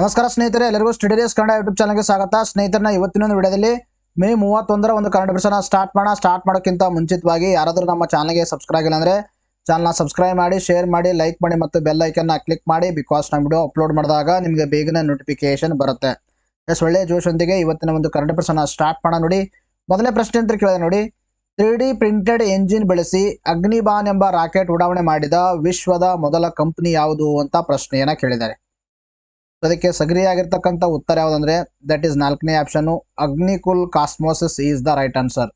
ನಮಸ್ಕಾರ ಸ್ನೇಹಿತರೆ, ಎಲ್ಲರಿಗೂ ಸ್ಟಡಿಸ್ ಕನ್ನಡ ಯೂಟ್ಯೂಬ್ ಚಾನಲ್ಗೆ ಸ್ವಾಗತ. ಸ್ನೇಹಿತರನ್ನ ಇವತ್ತಿನ ವಿಡಿಯೋದಲ್ಲಿ ಮೇ 31 ಒಂದು ಕನ್ನಡ ಬಿಡಿಸೋಣ ಸ್ಟಾರ್ಟ್ ಮಾಡೋಕ್ಕಿಂತ ಮುಂಚಿತವಾಗಿ ಯಾರಾದರೂ ನಮ್ಮ ಚಾನಲ್ಗೆ ಸಬ್ಸ್ಕ್ರೈಬ್ ಆಗಿಲ್ಲ ಅಂದರೆ ಚಾನಲ್ನ ಸಬ್ಸ್ಕ್ರೈಬ್ ಮಾಡಿ, ಶೇರ್ ಮಾಡಿ, ಲೈಕ್ ಮಾಡಿ ಮತ್ತು ಬೆಲ್ ಐಕನ್ನ ಕ್ಲಿಕ್ ಮಾಡಿ. ಬಿಕಾಸ್ ನಮ್ಮ ವಿಡಿಯೋ ಅಪ್ಲೋಡ್ ಮಾಡಿದಾಗ ನಿಮಗೆ ಬೇಗನೆ ನೋಟಿಫಿಕೇಶನ್ ಬರುತ್ತೆ. ಒಳ್ಳೆ ಜೋಶೊಂದಿಗೆ ಇವತ್ತಿನ ಒಂದು ಕನ್ನಡ ಬಿಡಿಸೋಣ ಸ್ಟಾರ್ಟ್ ಮಾಡೋಣ. ನೋಡಿ, ಮೊದಲನೇ ಪ್ರಶ್ನೆ ಅಂತ ಕೇಳಿದೆ ನೋಡಿ. 3D ಪ್ರಿಂಟೆಡ್ ಎಂಜಿನ್ ಬಳಸಿ ಅಗ್ನಿಬಾನ್ ಎಂಬ ರಾಕೆಟ್ ಉಡಾವಣೆ ಮಾಡಿದ ವಿಶ್ವದ ಮೊದಲ ಕಂಪನಿ ಯಾವುದು ಅಂತ ಪ್ರಶ್ನೆಯನ್ನ ಕೇಳಿದ್ದಾರೆ. ಅದಕ್ಕೆ ಸರಿಯಾಗಿರ್ತಕ್ಕಂಥ ಉತ್ತರ ಯಾವುದಂದ್ರೆ ದಟ್ ಈಸ್ 4ನೇ option, Agnikul Cosmos is the right answer.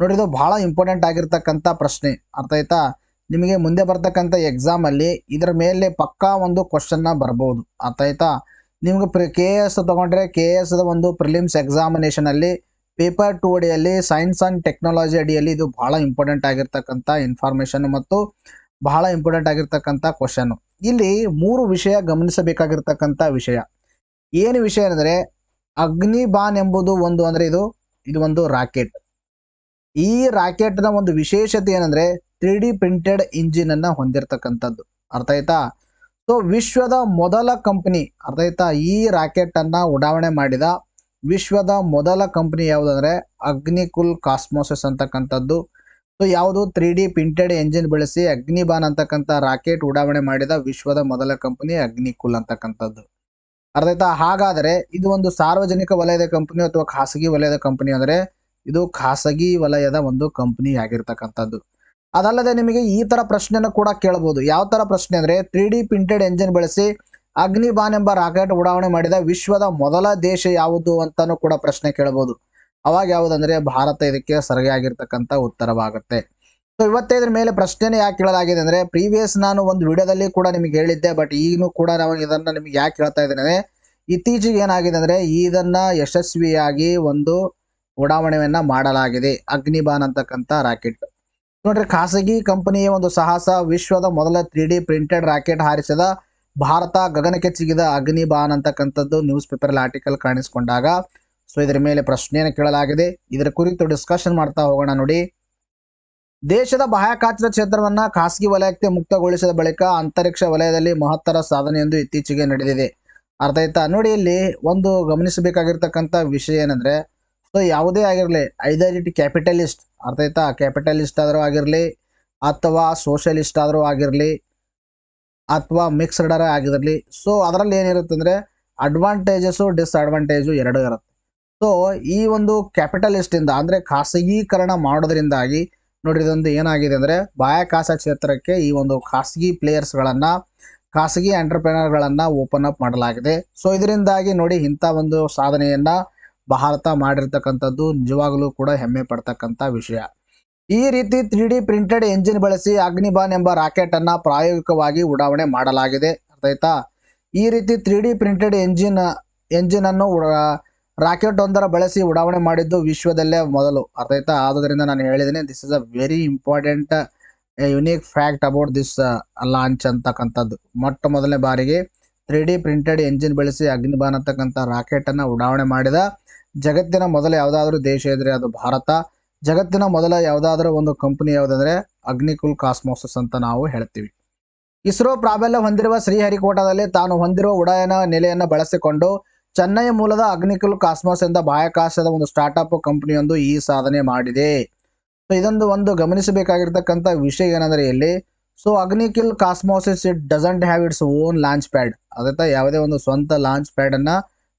ನೋಡಿ, ಇದು ಬಹಳ ಇಂಪಾರ್ಟೆಂಟ್ ಆಗಿರ್ತಕ್ಕಂಥ ಪ್ರಶ್ನೆ, ಅರ್ಥ ಆಯ್ತಾ? ನಿಮಗೆ ಮುಂದೆ ಬರ್ತಕ್ಕಂಥ ಎಕ್ಸಾಮ್ ಅಲ್ಲಿ ಇದರ ಮೇಲೆ ಪಕ್ಕಾ ಒಂದು ಕ್ವಶನ್ ಬರ್ಬೋದು, ಅರ್ಥ ಆಯ್ತಾ? ನಿಮ್ಗೆ KS ತಗೊಂಡ್ರೆ KS ಒಂದು ಪ್ರಿಲಿಮ್ಸ್ ಎಕ್ಸಾಮಿನೇಷನ್ ಅಲ್ಲಿ ಪೇಪರ್ 2 ಅಡಿಯಲ್ಲಿ ಸೈನ್ಸ್ ಅಂಡ್ ಟೆಕ್ನಾಲಜಿ ಅಡಿಯಲ್ಲಿ ಇದು ಬಹಳ ಇಂಪಾರ್ಟೆಂಟ್ ಆಗಿರ್ತಕ್ಕಂಥ ಇನ್ಫಾರ್ಮೇಶನ್ ಮತ್ತು ಬಹಳ ಇಂಪಾರ್ಟೆಂಟ್ ಆಗಿರ್ತಕ್ಕಂಥ ಕ್ವಶನ್. ಇಲ್ಲಿ 3 ವಿಷಯ ಗಮನಿಸಬೇಕಾಗಿರ್ತಕ್ಕಂಥ ವಿಷಯ. ಏನು ವಿಷಯ ಅಂದರೆ ಅಗ್ನಿಬಾನ್ ಎಂಬುದು ಒಂದು ಅಂದ್ರೆ ಇದು ಒಂದು ರಾಕೆಟ್. ಈ ರಾಕೆಟ್ ನ ಒಂದು ವಿಶೇಷತೆ ಏನಂದ್ರೆ 3D ಪ್ರಿಂಟೆಡ್ ಇಂಜಿನ್ ಅನ್ನ ಹೊಂದಿರತಕ್ಕಂಥದ್ದು, ಅರ್ಥ ಆಯ್ತಾ? ಸೊ ವಿಶ್ವದ ಮೊದಲ ಕಂಪನಿ, ಅರ್ಥ ಆಯ್ತಾ? ಈ ರಾಕೆಟ್ ಅನ್ನ ಉಡಾವಣೆ ಮಾಡಿದ ವಿಶ್ವದ ಮೊದಲ ಕಂಪನಿ ಯಾವುದಂದ್ರೆ ಅಗ್ನಿಕುಲ್ ಕಾಸ್ಮೋಸಿಸ್ ಅಂತಕ್ಕಂಥದ್ದು. ಸೊ ಯಾವುದು 3D ಪ್ರಿಂಟೆಡ್ ಎಂಜಿನ್ ಬಳಸಿ ಅಗ್ನಿಬಾನ್ ಅಂತಕ್ಕಂಥ ರಾಕೆಟ್ ಉಡಾವಣೆ ಮಾಡಿದ ವಿಶ್ವದ ಮೊದಲ ಕಂಪನಿ ಅಗ್ನಿಕುಲ್ ಅಂತಕ್ಕಂಥದ್ದು, ಅರ್ಥ ಆಯ್ತಾ? ಹಾಗಾದರೆ ಇದು ಒಂದು ಸಾರ್ವಜನಿಕ ವಲಯದ ಕಂಪನಿ ಅಥವಾ ಖಾಸಗಿ ವಲಯದ ಕಂಪನಿ ಅಂದ್ರೆ ಇದು ಖಾಸಗಿ ವಲಯದ ಒಂದು ಕಂಪನಿ ಆಗಿರ್ತಕ್ಕಂಥದ್ದು. ಅದಲ್ಲದೆ ನಿಮಗೆ ಈ ತರ ಪ್ರಶ್ನೆನ ಕೂಡ ಕೇಳಬಹುದು. ಯಾವ ತರ ಪ್ರಶ್ನೆ ಅಂದ್ರೆ 3D ಪ್ರಿಂಟೆಡ್ ಎಂಜಿನ್ ಬಳಸಿ ಅಗ್ನಿಬಾನ್ ಎಂಬ ರಾಕೆಟ್ ಉಡಾವಣೆ ಮಾಡಿದ ವಿಶ್ವದ ಮೊದಲ ದೇಶ ಯಾವುದು ಅಂತಾನು ಕೂಡ ಪ್ರಶ್ನೆ ಕೇಳಬಹುದು. ಅವಾಗ ಯಾವುದಂದ್ರೆ ಭಾರತ ಇದಕ್ಕೆ ಸರಿಯಾಗಿರ್ತಕ್ಕಂಥ ಉತ್ತರವಾಗುತ್ತೆ. ಸೊ ಇವತ್ತೈದರ ಮೇಲೆ ಪ್ರಶ್ನೆನೇ ಯಾಕೆ ಕೇಳಲಾಗಿದೆ ಅಂದ್ರೆ ಪ್ರೀವಿಯಸ್ ನಾನು ಒಂದು ವಿಡಿಯೋದಲ್ಲಿ ಕೂಡ ನಿಮಗೆ ಹೇಳಿದ್ದೆ, ಬಟ್ ಈಗಲೂ ಕೂಡ ನಾವು ಇದನ್ನ ನಿಮಗೆ ಯಾಕೆ ಹೇಳ್ತಾ ಇದ್ದೇನೆ, ಇತ್ತೀಚೆಗೆ ಏನಾಗಿದೆ ಅಂದ್ರೆ ಇದನ್ನ ಯಶಸ್ವಿಯಾಗಿ ಒಂದು ಉಡಾವಣೆಯನ್ನ ಮಾಡಲಾಗಿದೆ ಅಗ್ನಿಬಾನ್ ಅಂತಕ್ಕಂಥ ರಾಕೆಟ್. ನೋಡ್ರಿ, ಖಾಸಗಿ ಕಂಪನಿಯ ಒಂದು ಸಾಹಸ, ವಿಶ್ವದ ಮೊದಲ 3D ಪ್ರಿಂಟೆಡ್ ರಾಕೆಟ್ ಹಾರಿಸಿದ ಭಾರತ, ಗಗನಕ್ಕೆ ಚಿಗಿದ ಅಗ್ನಿಬಾನ್ ಅಂತಕ್ಕಂಥದ್ದು ನ್ಯೂಸ್ ಪೇಪರ್ ಆರ್ಟಿಕಲ್ ಕಾಣಿಸಿಕೊಂಡಾಗ ಸೊ ಇದರ ಮೇಲೆ ಪ್ರಶ್ನೆಯನ್ನು ಕೇಳಲಾಗಿದೆ. ಇದರ ಕುರಿತು ಡಿಸ್ಕಷನ್ ಮಾಡ್ತಾ ಹೋಗೋಣ. ನೋಡಿ, ದೇಶದ ಬಾಹ್ಯಾಕಾಶದ ಕ್ಷೇತ್ರವನ್ನ ಖಾಸಗಿ ವಲಯಕ್ಕೆ ಮುಕ್ತಗೊಳಿಸಿದ ಬಳಿಕ ಅಂತರಿಕ್ಷ ವಲಯದಲ್ಲಿ ಮಹತ್ತರ ಸಾಧನೆಯೊಂದು ಇತ್ತೀಚೆಗೆ ನಡೆದಿದೆ, ಅರ್ಥ ಆಯ್ತಾ? ನೋಡಿ, ಇಲ್ಲಿ ಒಂದು ಗಮನಿಸಬೇಕಾಗಿರ್ತಕ್ಕಂಥ ವಿಷಯ ಏನಂದ್ರೆ ಸೊ ಯಾವುದೇ ಆಗಿರಲಿ, ಐದರ್ ಇಟ್ ಕ್ಯಾಪಿಟಲಿಸ್ಟ್, ಅರ್ಥ ಆಯ್ತಾ? ಕ್ಯಾಪಿಟಲಿಸ್ಟ್ ಆದರೂ ಆಗಿರಲಿ ಅಥವಾ ಸೋಷಲಿಸ್ಟ್ ಆದರೂ ಆಗಿರಲಿ ಅಥವಾ ಮಿಕ್ಸ್ಡ್ ಆಗಿರಲಿ, ಸೊ ಅದರಲ್ಲಿ ಏನಿರುತ್ತೆ ಅಂದ್ರೆ ಅಡ್ವಾಂಟೇಜಸ್ ಡಿಸ್ಅಡ್ವಾಂಟೇಜು ಎರಡೂ ಇರುತ್ತೆ. ಸೊ ಈ ಒಂದು ಕ್ಯಾಪಿಟಲಿಸ್ಟ್ ಇಂದ ಅಂದ್ರೆ ಖಾಸಗೀಕರಣ ಮಾಡೋದ್ರಿಂದಾಗಿ ನೋಡ್ರಿ ಇದೊಂದು ಏನಾಗಿದೆ ಅಂದ್ರೆ ಬಾಹ್ಯಾಕಾಶ ಕ್ಷೇತ್ರಕ್ಕೆ ಈ ಒಂದು ಖಾಸಗಿ ಪ್ಲೇಯರ್ಸ್ಗಳನ್ನ, ಖಾಸಗಿ ಎಂಟರ್ಪ್ರಿನರ್ಗಳನ್ನ ಓಪನ್ ಅಪ್ ಮಾಡಲಾಗಿದೆ. ಸೊ ಇದರಿಂದಾಗಿ ನೋಡಿ ಇಂಥ ಒಂದು ಸಾಧನೆಯನ್ನ ಭಾರತ ಮಾಡಿರ್ತಕ್ಕಂಥದ್ದು ನಿಜವಾಗಲೂ ಕೂಡ ಹೆಮ್ಮೆ ಪಡ್ತಕ್ಕಂಥ ವಿಷಯ. ಈ ರೀತಿ 3D ಪ್ರಿಂಟೆಡ್ ಎಂಜಿನ್ ಬಳಸಿ ಅಗ್ನಿಬಾನ್ ಎಂಬ ರಾಕೆಟ್ ಅನ್ನ ಪ್ರಾಯೋಗಿಕವಾಗಿ ಉಡಾವಣೆ ಮಾಡಲಾಗಿದೆ, ಅರ್ಥ ಆಯ್ತಾ? ಈ ರೀತಿ 3D ಪ್ರಿಂಟೆಡ್ ಎಂಜಿನ್ ಅನ್ನು ರಾಕೆಟ್ ಒಂದರ ಬಳಸಿ ಉಡಾವಣೆ ಮಾಡಿದ್ದು ವಿಶ್ವದಲ್ಲೇ ಮೊದಲು, ಅರ್ಥ ಆಯ್ತಾ? ಆದುದರಿಂದ ನಾನು ಹೇಳಿದ್ದೇನೆ this is a very important unique fact about this launch ಅಂತಕ್ಕಂಥದ್ದು. ಮೊಟ್ಟ ಮೊದಲನೇ ಬಾರಿಗೆ 3D ಪ್ರಿಂಟೆಡ್ ಎಂಜಿನ್ ಬಳಸಿ ಅಗ್ನಿಬಾನ್ ಅಂತಕ್ಕಂಥ ರಾಕೆಟ್ ಅನ್ನ ಉಡಾವಣೆ ಮಾಡಿದ ಜಗತ್ತಿನ ಮೊದಲ ಯಾವುದಾದ್ರೂ ದೇಶ ಇದ್ರೆ ಅದು ಭಾರತ. ಜಗತ್ತಿನ ಮೊದಲ ಯಾವುದಾದ್ರೂ ಒಂದು ಕಂಪನಿ ಯಾವುದಂದ್ರೆ ಅಗ್ನಿಕುಲ್ ಕಾಸ್ಮೋಸಿಸ್ ಅಂತ ನಾವು ಹೇಳ್ತೀವಿ. ಇಸ್ರೋ ಪ್ರಾಬಲ್ಯ ಹೊಂದಿರುವ ಶ್ರೀಹರಿಕೋಟಾದಲ್ಲಿ ತಾನು ಹೊಂದಿರುವ ಉಡಾಯನ ನೆಲೆಯನ್ನು ಬಳಸಿಕೊಂಡು ಚೆನ್ನೈ ಮೂಲದ ಅಗ್ನಿಕುಲ್ ಕಾಸ್ಮೋಸ್ ಎಂದ ಬಾಹ್ಯಾಕಾಶದ ಒಂದು ಸ್ಟಾರ್ಟ್ಅಪ್ ಕಂಪನಿಯೊಂದು ಈ ಸಾಧನೆ ಮಾಡಿದೆ. ಸೊ ಇದೊಂದು ಒಂದು ಗಮನಿಸಬೇಕಾಗಿರ್ತಕ್ಕಂಥ ವಿಷಯ ಏನಂದ್ರೆ ಇಲ್ಲಿ so Agnikul Cosmos it doesn't have its own launch pad, ಅದಕ್ಕೆ ಯಾವುದೇ ಒಂದು ಸ್ವಂತ ಲಾಂಚ್ ಪ್ಯಾಡ್ ಅನ್ನ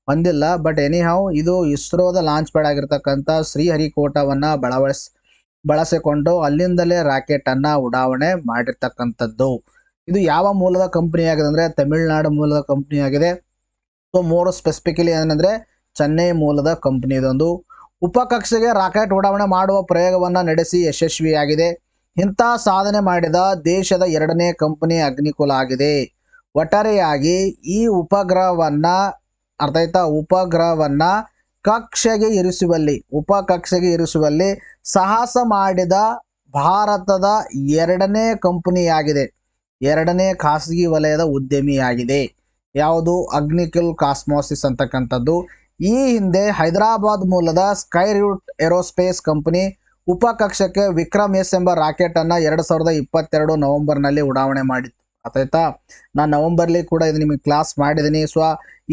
ಹೊಂದಿಲ್ಲ. ಬಟ್ ಎನಿಹೌ ಇದು ಇಸ್ರೋದ ಲಾಂಚ್ ಪ್ಯಾಡ್ ಆಗಿರ್ತಕ್ಕಂಥ ಶ್ರೀಹರಿಕೋಟವನ್ನ ಬಳಸಿಕೊಂಡು ಅಲ್ಲಿಂದಲೇ ರಾಕೆಟ್ ಅನ್ನ ಉಡಾವಣೆ ಮಾಡಿರ್ತಕ್ಕಂಥದ್ದು. ಇದು ಯಾವ ಮೂಲದ ಕಂಪನಿ ಆಗಿದೆ ಅಂದ್ರೆ ತಮಿಳುನಾಡು ಮೂಲದ ಕಂಪನಿ ಆಗಿದೆ. ಸೊ ಮೋರ್ ಸ್ಪೆಸಿಫಿಕಲಿ ಏನಂದ್ರೆ ಚೆನ್ನೈ ಮೂಲದ ಕಂಪನಿ. ಇದೊಂದು ಉಪಕಕ್ಷೆಗೆ ರಾಕೆಟ್ ಉಡಾವಣೆ ಮಾಡುವ ಪ್ರಯೋಗವನ್ನ ನಡೆಸಿ ಯಶಸ್ವಿಯಾಗಿದೆ. ಇಂಥ ಸಾಧನೆ ಮಾಡಿದ ದೇಶದ 2ನೇ ಕಂಪನಿ ಅಗ್ನಿಕುಲ್ ಆಗಿದೆ. ಒಟ್ಟಾರೆಯಾಗಿ ಈ ಉಪಗ್ರಹವನ್ನ, ಅರ್ಥ ಆಯ್ತಾ, ಉಪಗ್ರಹವನ್ನ ಉಪಕಕ್ಷೆಗೆ ಇರಿಸುವಲ್ಲಿ ಸಾಹಸ ಮಾಡಿದ ಭಾರತದ 2ನೇ ಕಂಪನಿಯಾಗಿದೆ, 2ನೇ ಖಾಸಗಿ ವಲಯದ ಉದ್ಯಮಿಯಾಗಿದೆ. ಯಾವುದು? ಅಗ್ನಿಕುಲ್ ಕಾಸ್ಮೋಸಿಸ್ ಅಂತಕ್ಕಂಥದ್ದು. ಈ ಹಿಂದೆ ಹೈದರಾಬಾದ್ ಮೂಲದ ಸ್ಕೈರೂಟ್ ಏರೋಸ್ಪೇಸ್ ಕಂಪನಿ ಉಪಕಕ್ಷಕ್ಕೆ ವಿಕ್ರಮ್ ಎಸ್ ಎಂಬ ರಾಕೆಟ್ ಅನ್ನ 2022 ನವೆಂಬರ್ನಲ್ಲಿ ಉಡಾವಣೆ ಮಾಡಿತ್ತು, ಆಯ್ತಾ. ನಾನು ನವೆಂಬರ್ಲಿ ಕೂಡ ಇದು ನಿಮಗೆ ಕ್ಲಾಸ್ ಮಾಡಿದ್ದೀನಿ. ಸೊ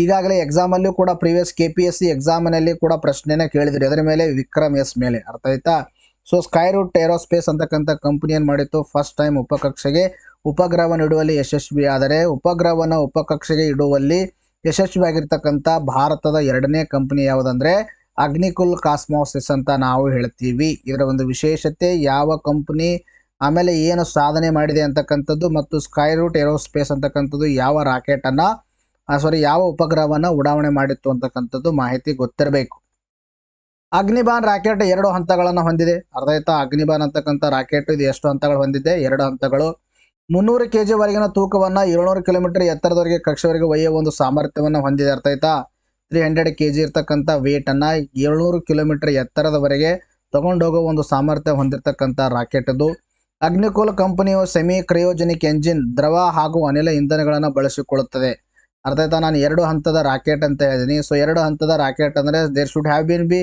ಈಗಾಗಲೇ ಎಕ್ಸಾಮಲ್ಲೂ ಕೂಡ ಪ್ರೀವಿಯಸ್ KPSC ಎಕ್ಸಾಮಿನಲ್ಲಿ ಕೂಡ ಪ್ರಶ್ನೆನ ಕೇಳಿದ್ರು ಅದರ ಮೇಲೆ ವಿಕ್ರಮ್ ಎಸ್ ಮೇಲೆ, ಅರ್ಥ ಆಯ್ತಾ. ಸೊ ಸ್ಕೈರೂಟ್ ಏರೋಸ್ಪೇಸ್ ಅಂತಕ್ಕಂಥ ಕಂಪನಿ ಏನು ಮಾಡಿತ್ತು, ಫಸ್ಟ್ ಟೈಮ್ ಉಪಕಕ್ಷೆಗೆ ಉಪಗ್ರಹವನ್ನು ಇಡುವಲ್ಲಿ ಯಶಸ್ವಿ. ಆದರೆ ಉಪಗ್ರಹವನ್ನು ಉಪಕಕ್ಷೆಗೆ ಇಡುವಲ್ಲಿ ಯಶಸ್ವಿಯಾಗಿರ್ತಕ್ಕಂಥ ಭಾರತದ ಎರಡನೇ ಕಂಪನಿ ಯಾವುದಂದ್ರೆ ಅಗ್ನಿಕುಲ್ ಕಾಸ್ಮೋಸಿಸ್ ಅಂತ ನಾವು ಹೇಳ್ತೀವಿ. ಇದರ ಒಂದು ವಿಶೇಷತೆ ಯಾವ ಕಂಪನಿ, ಆಮೇಲೆ ಏನು ಸಾಧನೆ ಮಾಡಿದೆ ಅಂತಕ್ಕಂಥದ್ದು, ಮತ್ತು ಸ್ಕೈರೂಟ್ ಏರೋಸ್ಪೇಸ್ ಅಂತಕ್ಕಂಥದ್ದು ಯಾವ ರಾಕೆಟನ್ನು ಯಾವ ಉಪಗ್ರಹವನ್ನು ಉಡಾವಣೆ ಮಾಡಿತ್ತು ಅಂತಕ್ಕಂಥದ್ದು ಮಾಹಿತಿ ಗೊತ್ತಿರಬೇಕು. ಅಗ್ನಿಬಾನ್ ರಾಕೆಟ್ 2 ಹಂತಗಳನ್ನು ಹೊಂದಿದೆ, ಅರ್ಥ ಆಯ್ತಾ. ಅಗ್ನಿಬಾನ್ ಅಂತಕ್ಕಂಥ ರಾಕೆಟ್ ಇದು ಎಷ್ಟು ಹಂತಗಳು ಹೊಂದಿದೆ, 2 ಹಂತಗಳು. 300 kg ವರೆಗಿನ ತೂಕವನ್ನು 700 ಕಿಲೋಮೀಟರ್ ಎತ್ತರದವರೆಗೆ ಕಕ್ಷೆವರೆಗೆ ಒಯ್ಯುವ ಒಂದು ಸಾಮರ್ಥ್ಯವನ್ನು ಹೊಂದಿದೆ, ಅರ್ಥ ಆಯ್ತಾ. 300 kg ಇರ್ತಕ್ಕಂಥ ವೇಟ್ ಅನ್ನ 700 ಕಿಲೋಮೀಟರ್ ಎತ್ತರದವರೆಗೆ ತಗೊಂಡೋಗೋ ಒಂದು ಸಾಮರ್ಥ್ಯ ಹೊಂದಿರತಕ್ಕಂಥ ರಾಕೆಟ್ ಅದು. ಅಗ್ನಿಕುಲ್ ಕಂಪನಿಯು ಸೆಮಿ ಕ್ರಯೋಜೆನಿಕ್ ಎಂಜಿನ್, ದ್ರವ ಹಾಗೂ ಅನಿಲ ಇಂಧನಗಳನ್ನು ಬಳಸಿಕೊಳ್ಳುತ್ತದೆ, ಅರ್ಥ ಆಯ್ತಾ. ನಾನು 2 ಹಂತದ ರಾಕೆಟ್ ಅಂತ ಹೇಳಿದ್ದೀನಿ. ಸೊ 2 ಹಂತದ ರಾಕೆಟ್ ಅಂದರೆ there should have be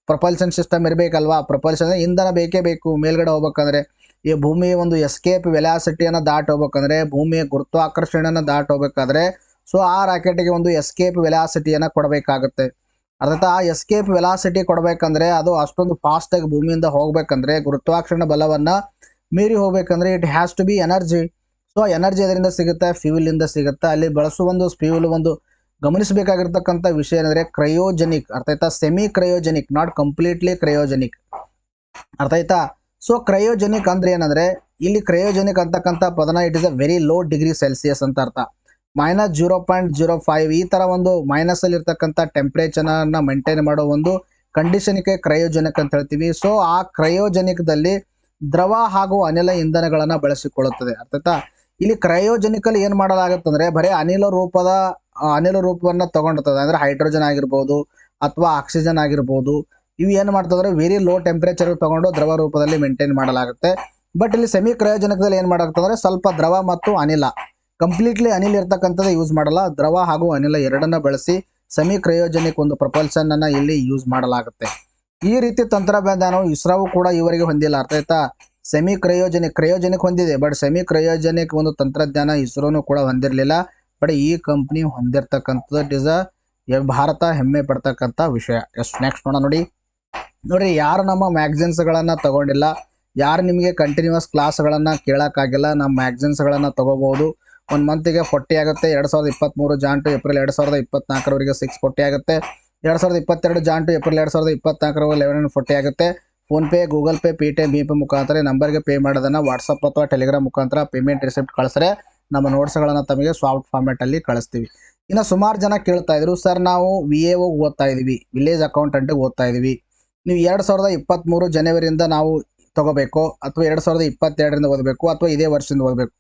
propulsion system ಇರಬೇಕಲ್ವಾ. ಪ್ರಪಲ್ಷನ್ ಅಂದರೆ ಇಂಧನ ಬೇಕೇ ಬೇಕು. ಮೇಲ್ಗಡೆ ಹೋಗ್ಬೇಕಂದ್ರೆ ಈ ಭೂಮಿಯ ಒಂದು ಎಸ್ಕೇಪ್ ವೆಲಾಸಿಟಿಯನ್ನು ದಾಟಿ ಹೋಗ್ಬೇಕಂದ್ರೆ, ಭೂಮಿಯ ಗುರುತ್ವಾಕರ್ಷಣೆಯನ್ನು ದಾಟಿ ಹೋಗ್ಬೇಕಾದ್ರೆ ಸೊ ಆ ರಾಕೆಟ್ಗೆ ಒಂದು ಎಸ್ಕೇಪ್ ವೆಲಾಸಿಟಿಯನ್ನು ಕೊಡಬೇಕಾಗುತ್ತೆ, ಅರ್ಥ. ಆ ಎಸ್ಕೇಪ್ ವೆಲಾಸಿಟಿ ಕೊಡಬೇಕಂದ್ರೆ ಅದು ಅಷ್ಟೊಂದು ಫಾಸ್ಟಾಗಿ ಭೂಮಿಯಿಂದ ಹೋಗ್ಬೇಕಂದ್ರೆ, ಗುರುತ್ವಾಕರ್ಷಣ ಬಲವನ್ನು ಮೀರಿ ಹೋಗ್ಬೇಕಂದ್ರೆ it has to be energy. So energy ಅದರಿಂದ ಸಿಗುತ್ತೆ, ಫ್ಯೂಲಿಂದ ಸಿಗುತ್ತೆ. ಅಲ್ಲಿ ಬಳಸುವ ಒಂದು ಫ್ಯೂಲ್ ಒಂದು ಗಮನಿಸಬೇಕಾಗಿರ್ತಕ್ಕಂಥ ವಿಷಯ ಏನಂದ್ರೆ ಕ್ರಯೋಜೆನಿಕ್, ಅರ್ಥ ಆಯ್ತಾ. Semi cryogenic, not completely cryogenic, ಅರ್ಥ ಆಯ್ತಾ. ಸೊ ಕ್ರಯೋಜೆನಿಕ್ ಅಂದ್ರೆ ಏನಂದ್ರೆ ಇಲ್ಲಿ ಕ್ರಯೋಜೆನಿಕ್ ಅಂತಕ್ಕಂಥ ಪದನ it is a very low degree Celsius ಅಂತ ಅರ್ಥ. -0.05 ಈ ತರ ಒಂದು ಮೈನಸ್ ಅಲ್ಲಿ ಇರ್ತಕ್ಕಂಥ ಟೆಂಪರೇಚರ್ನ ಮೇಂಟೈನ್ ಮಾಡೋ ಒಂದು ಕಂಡೀಷನ್ಗೆ ಕ್ರಯೋಜೆನಿಕ್ ಅಂತ ಹೇಳ್ತೀವಿ. ಸೊ ಆ ಕ್ರಯೋಜೆನಿಕ್ದಲ್ಲಿ ದ್ರವ ಹಾಗೂ ಅನಿಲ ಇಂಧನಗಳನ್ನ ಬಳಸಿಕೊಳ್ಳುತ್ತದೆ, ಅರ್ಥ. ಇಲ್ಲಿ ಕ್ರಯೋಜೆನಿಕ್ ಅಲ್ಲಿ ಏನ್ ಮಾಡಲಾಗುತ್ತೆ ಅಂದ್ರೆ ಬರೀ ಅನಿಲ ರೂಪವನ್ನ ತಗೊಂಡಿರ್ತದೆ, ಅಂದ್ರೆ ಹೈಡ್ರೋಜನ್ ಆಗಿರ್ಬೋದು ಅಥವಾ ಆಕ್ಸಿಜನ್ ಆಗಿರ್ಬೋದು. ಇವು ಏನು ಮಾಡ್ತಂದ್ರೆ ವೆರಿ ಲೋ ಟೆಂಪರೇಚರ್ ತಗೊಂಡು ದ್ರವ ರೂಪದಲ್ಲಿ ಮೇಂಟೈನ್ ಮಾಡಲಾಗುತ್ತೆ. ಬಟ್ ಇಲ್ಲಿ ಸೆಮಿ ಕ್ರಯೋಜೆನಿಕ್ದಲ್ಲಿ ಏನು ಮಾಡಾಗ್ತಂದ್ರೆ ಸ್ವಲ್ಪ ದ್ರವ ಮತ್ತು ಅನಿಲ, ಕಂಪ್ಲೀಟ್ಲಿ ಅನಿಲ ಇರ್ತಕ್ಕಂಥದ್ದು ಯೂಸ್ ಮಾಡಲ್ಲ, ದ್ರವ ಹಾಗೂ ಅನಿಲ ಎರಡನ್ನ ಬಳಸಿ ಸೆಮಿ ಕ್ರಯೋಜೆನಿಕ್ ಒಂದು ಪ್ರಪಲ್ಷನ್ ಅನ್ನ ಇಲ್ಲಿ ಯೂಸ್ ಮಾಡಲಾಗುತ್ತೆ. ಈ ರೀತಿ ತಂತ್ರಜ್ಞಾನವು ಇಸ್ರೋವು ಕೂಡ ಇವರಿಗೆ ಹೊಂದಿಲ್ಲ, ಅರ್ಥ ಆಯ್ತಾ. ಸೆಮಿ ಕ್ರಯೋಜೆನಿಕ್ ಹೊಂದಿದೆ, ಬಟ್ ಸೆಮಿ ಕ್ರಯೋಜೆನಿಕ್ ಒಂದು ತಂತ್ರಜ್ಞಾನ ಇಸ್ರೋನು ಕೂಡ ಹೊಂದಿರಲಿಲ್ಲ. ಬಟ್ ಈ ಕಂಪ್ನಿ ಹೊಂದಿರತಕ್ಕಂಥದ್ದು ಇಟ್ ಇಸ್ ಭಾರತ ಹೆಮ್ಮೆ ಪಡ್ತಕ್ಕಂಥ ವಿಷಯ. ನೆಕ್ಸ್ಟ್ ನೋಡ್ರಿ, ಯಾರು ನಮ್ಮ ಮ್ಯಾಗಝಿನ್ಸ್ಗಳನ್ನು ತಗೊಂಡಿಲ್ಲ, ಯಾರು ನಿಮಗೆ ಕಂಟಿನ್ಯೂಸ್ ಕ್ಲಾಸ್ಗಳನ್ನು ಕೇಳೋಕ್ಕಾಗಿಲ್ಲ, ನಮ್ಮ ಮ್ಯಾಗಝಿನ್ಸ್ಗಳನ್ನು ತಗೋಬಹುದು. ಒಂದು ಮಂತಿಗೆ 40 ಆಗುತ್ತೆ. 2023 ಜಾನ್ ಟು ಏಪ್ರಿಲ್ 2024 640 ಆಗುತ್ತೆ. 2022 ಜಾನ್ ಟು ಏಪ್ರಿಲ್ 2024 1140 ಆಗುತ್ತೆ. ಫೋನ್ಪೇ, ಗೂಗಲ್ ಪೇ, ಪೇಟಿಎಂ, ಭೀಮ್ ಪೇ ಮುಖಾಂತರ ನಂಬರ್ಗೆ ಪೇ ಮಾಡೋದನ್ನು ವಾಟ್ಸಪ್ ಅಥವಾ ಟೆಲಿಗ್ರಾಮ್ ಮುಖಾಂತರ ಪೇಮೆಂಟ್ ರಿಸಿಪ್ಟ್ ಕಳಿಸ್ರೆ ನಮ್ಮ ನೋಟ್ಸ್ಗಳನ್ನು ತಮಗೆ ಸಾಫ್ಟ್ ಫಾರ್ಮ್ಯಾಟಲ್ಲಿ ಕಳಿಸ್ತೀವಿ. ಇನ್ನು ಸುಮಾರು ಜನ ಕೇಳ್ತಾ ಇದ್ರು, ಸರ್ ನಾವು VAO ಓದ್ತಾ ಇದ್ದೀವಿ, ವಿಲೇಜ್ ಅಕೌಂಟೆಂಟಿಗೆ ಓದ್ತಾ ಇದ್ದೀವಿ, ನೀವು 2023 ಜನವರಿಯಿಂದ ನಾವು ತಗೋಬೇಕು ಅಥವಾ 2022ರಿಂದ ಓದಬೇಕು ಅಥವಾ ಇದೇ ವರ್ಷದಿಂದ ಓದಬೇಕು?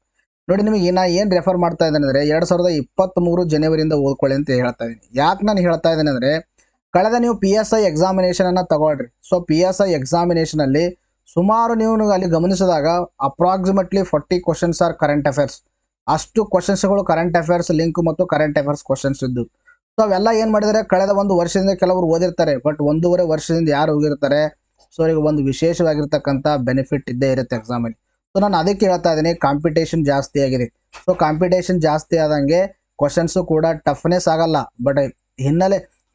ನೋಡಿ, ನಿಮಗೆ ನಾ ಏನು ರೆಫರ್ ಮಾಡ್ತಾ ಇದ್ದೇನೆ ಅಂದರೆ 2023 ಜನವರಿಯಿಂದ ಓದ್ಕೊಳ್ಳಿ ಅಂತ ಹೇಳ್ತಾ ಇದ್ದೀನಿ. ಯಾಕೆ ನಾನು ಹೇಳ್ತಾ ಇದ್ದೇನೆ ಅಂದರೆ ಕಳೆದ ನೀವು PSI ಎಕ್ಸಾಮಿನೇಷನನ್ನು ತಗೊಳ್ರಿ. ಸೊ PSI ಎಕ್ಸಾಮಿನೇಷನಲ್ಲಿ ಸುಮಾರು ನೀವು ಅಲ್ಲಿ ಗಮನಿಸಿದಾಗ approximately 40 questions are current affairs. ಅಷ್ಟು ಕ್ವಶನ್ಸ್ಗಳು ಕರೆಂಟ್ ಅಫೇರ್ಸ್ ಲಿಂಕ್ ಮತ್ತು ಕರೆಂಟ್ ಅಫೇರ್ಸ್ ಕ್ವಶನ್ಸ್ ಇದ್ದು. ಸೊ ಅವೆಲ್ಲ ಏನು ಮಾಡಿದರೆ ಕಳೆದ ಒಂದು ವರ್ಷದಿಂದ ಕೆಲವರು ಓದಿರ್ತಾರೆ, ಬಟ್ 1.5 ವರ್ಷದಿಂದ ಯಾರು ಹೋಗಿರ್ತಾರೆ, ಸೊ ಈಗ ಒಂದು ವಿಶೇಷವಾಗಿರ್ತಕ್ಕಂಥ ಬೆನಿಫಿಟ್ ಇದ್ದೇ ಇರುತ್ತೆ ಎಕ್ಸಾಮಲ್ಲಿ. ಸೊ ನಾನು ಅದಕ್ಕೆ ಹೇಳ್ತಾ ಇದ್ದೀನಿ, ಕಾಂಪಿಟೇಷನ್ ಜಾಸ್ತಿ ಆಗಿದೆ. ಸೊ ಕಾಂಪಿಟೇಷನ್ ಜಾಸ್ತಿ ಆದಂಗೆ ಕ್ವಶನ್ಸು ಕೂಡ ಟಫ್ನೆಸ್ ಆಗಲ್ಲ, ಬಟ್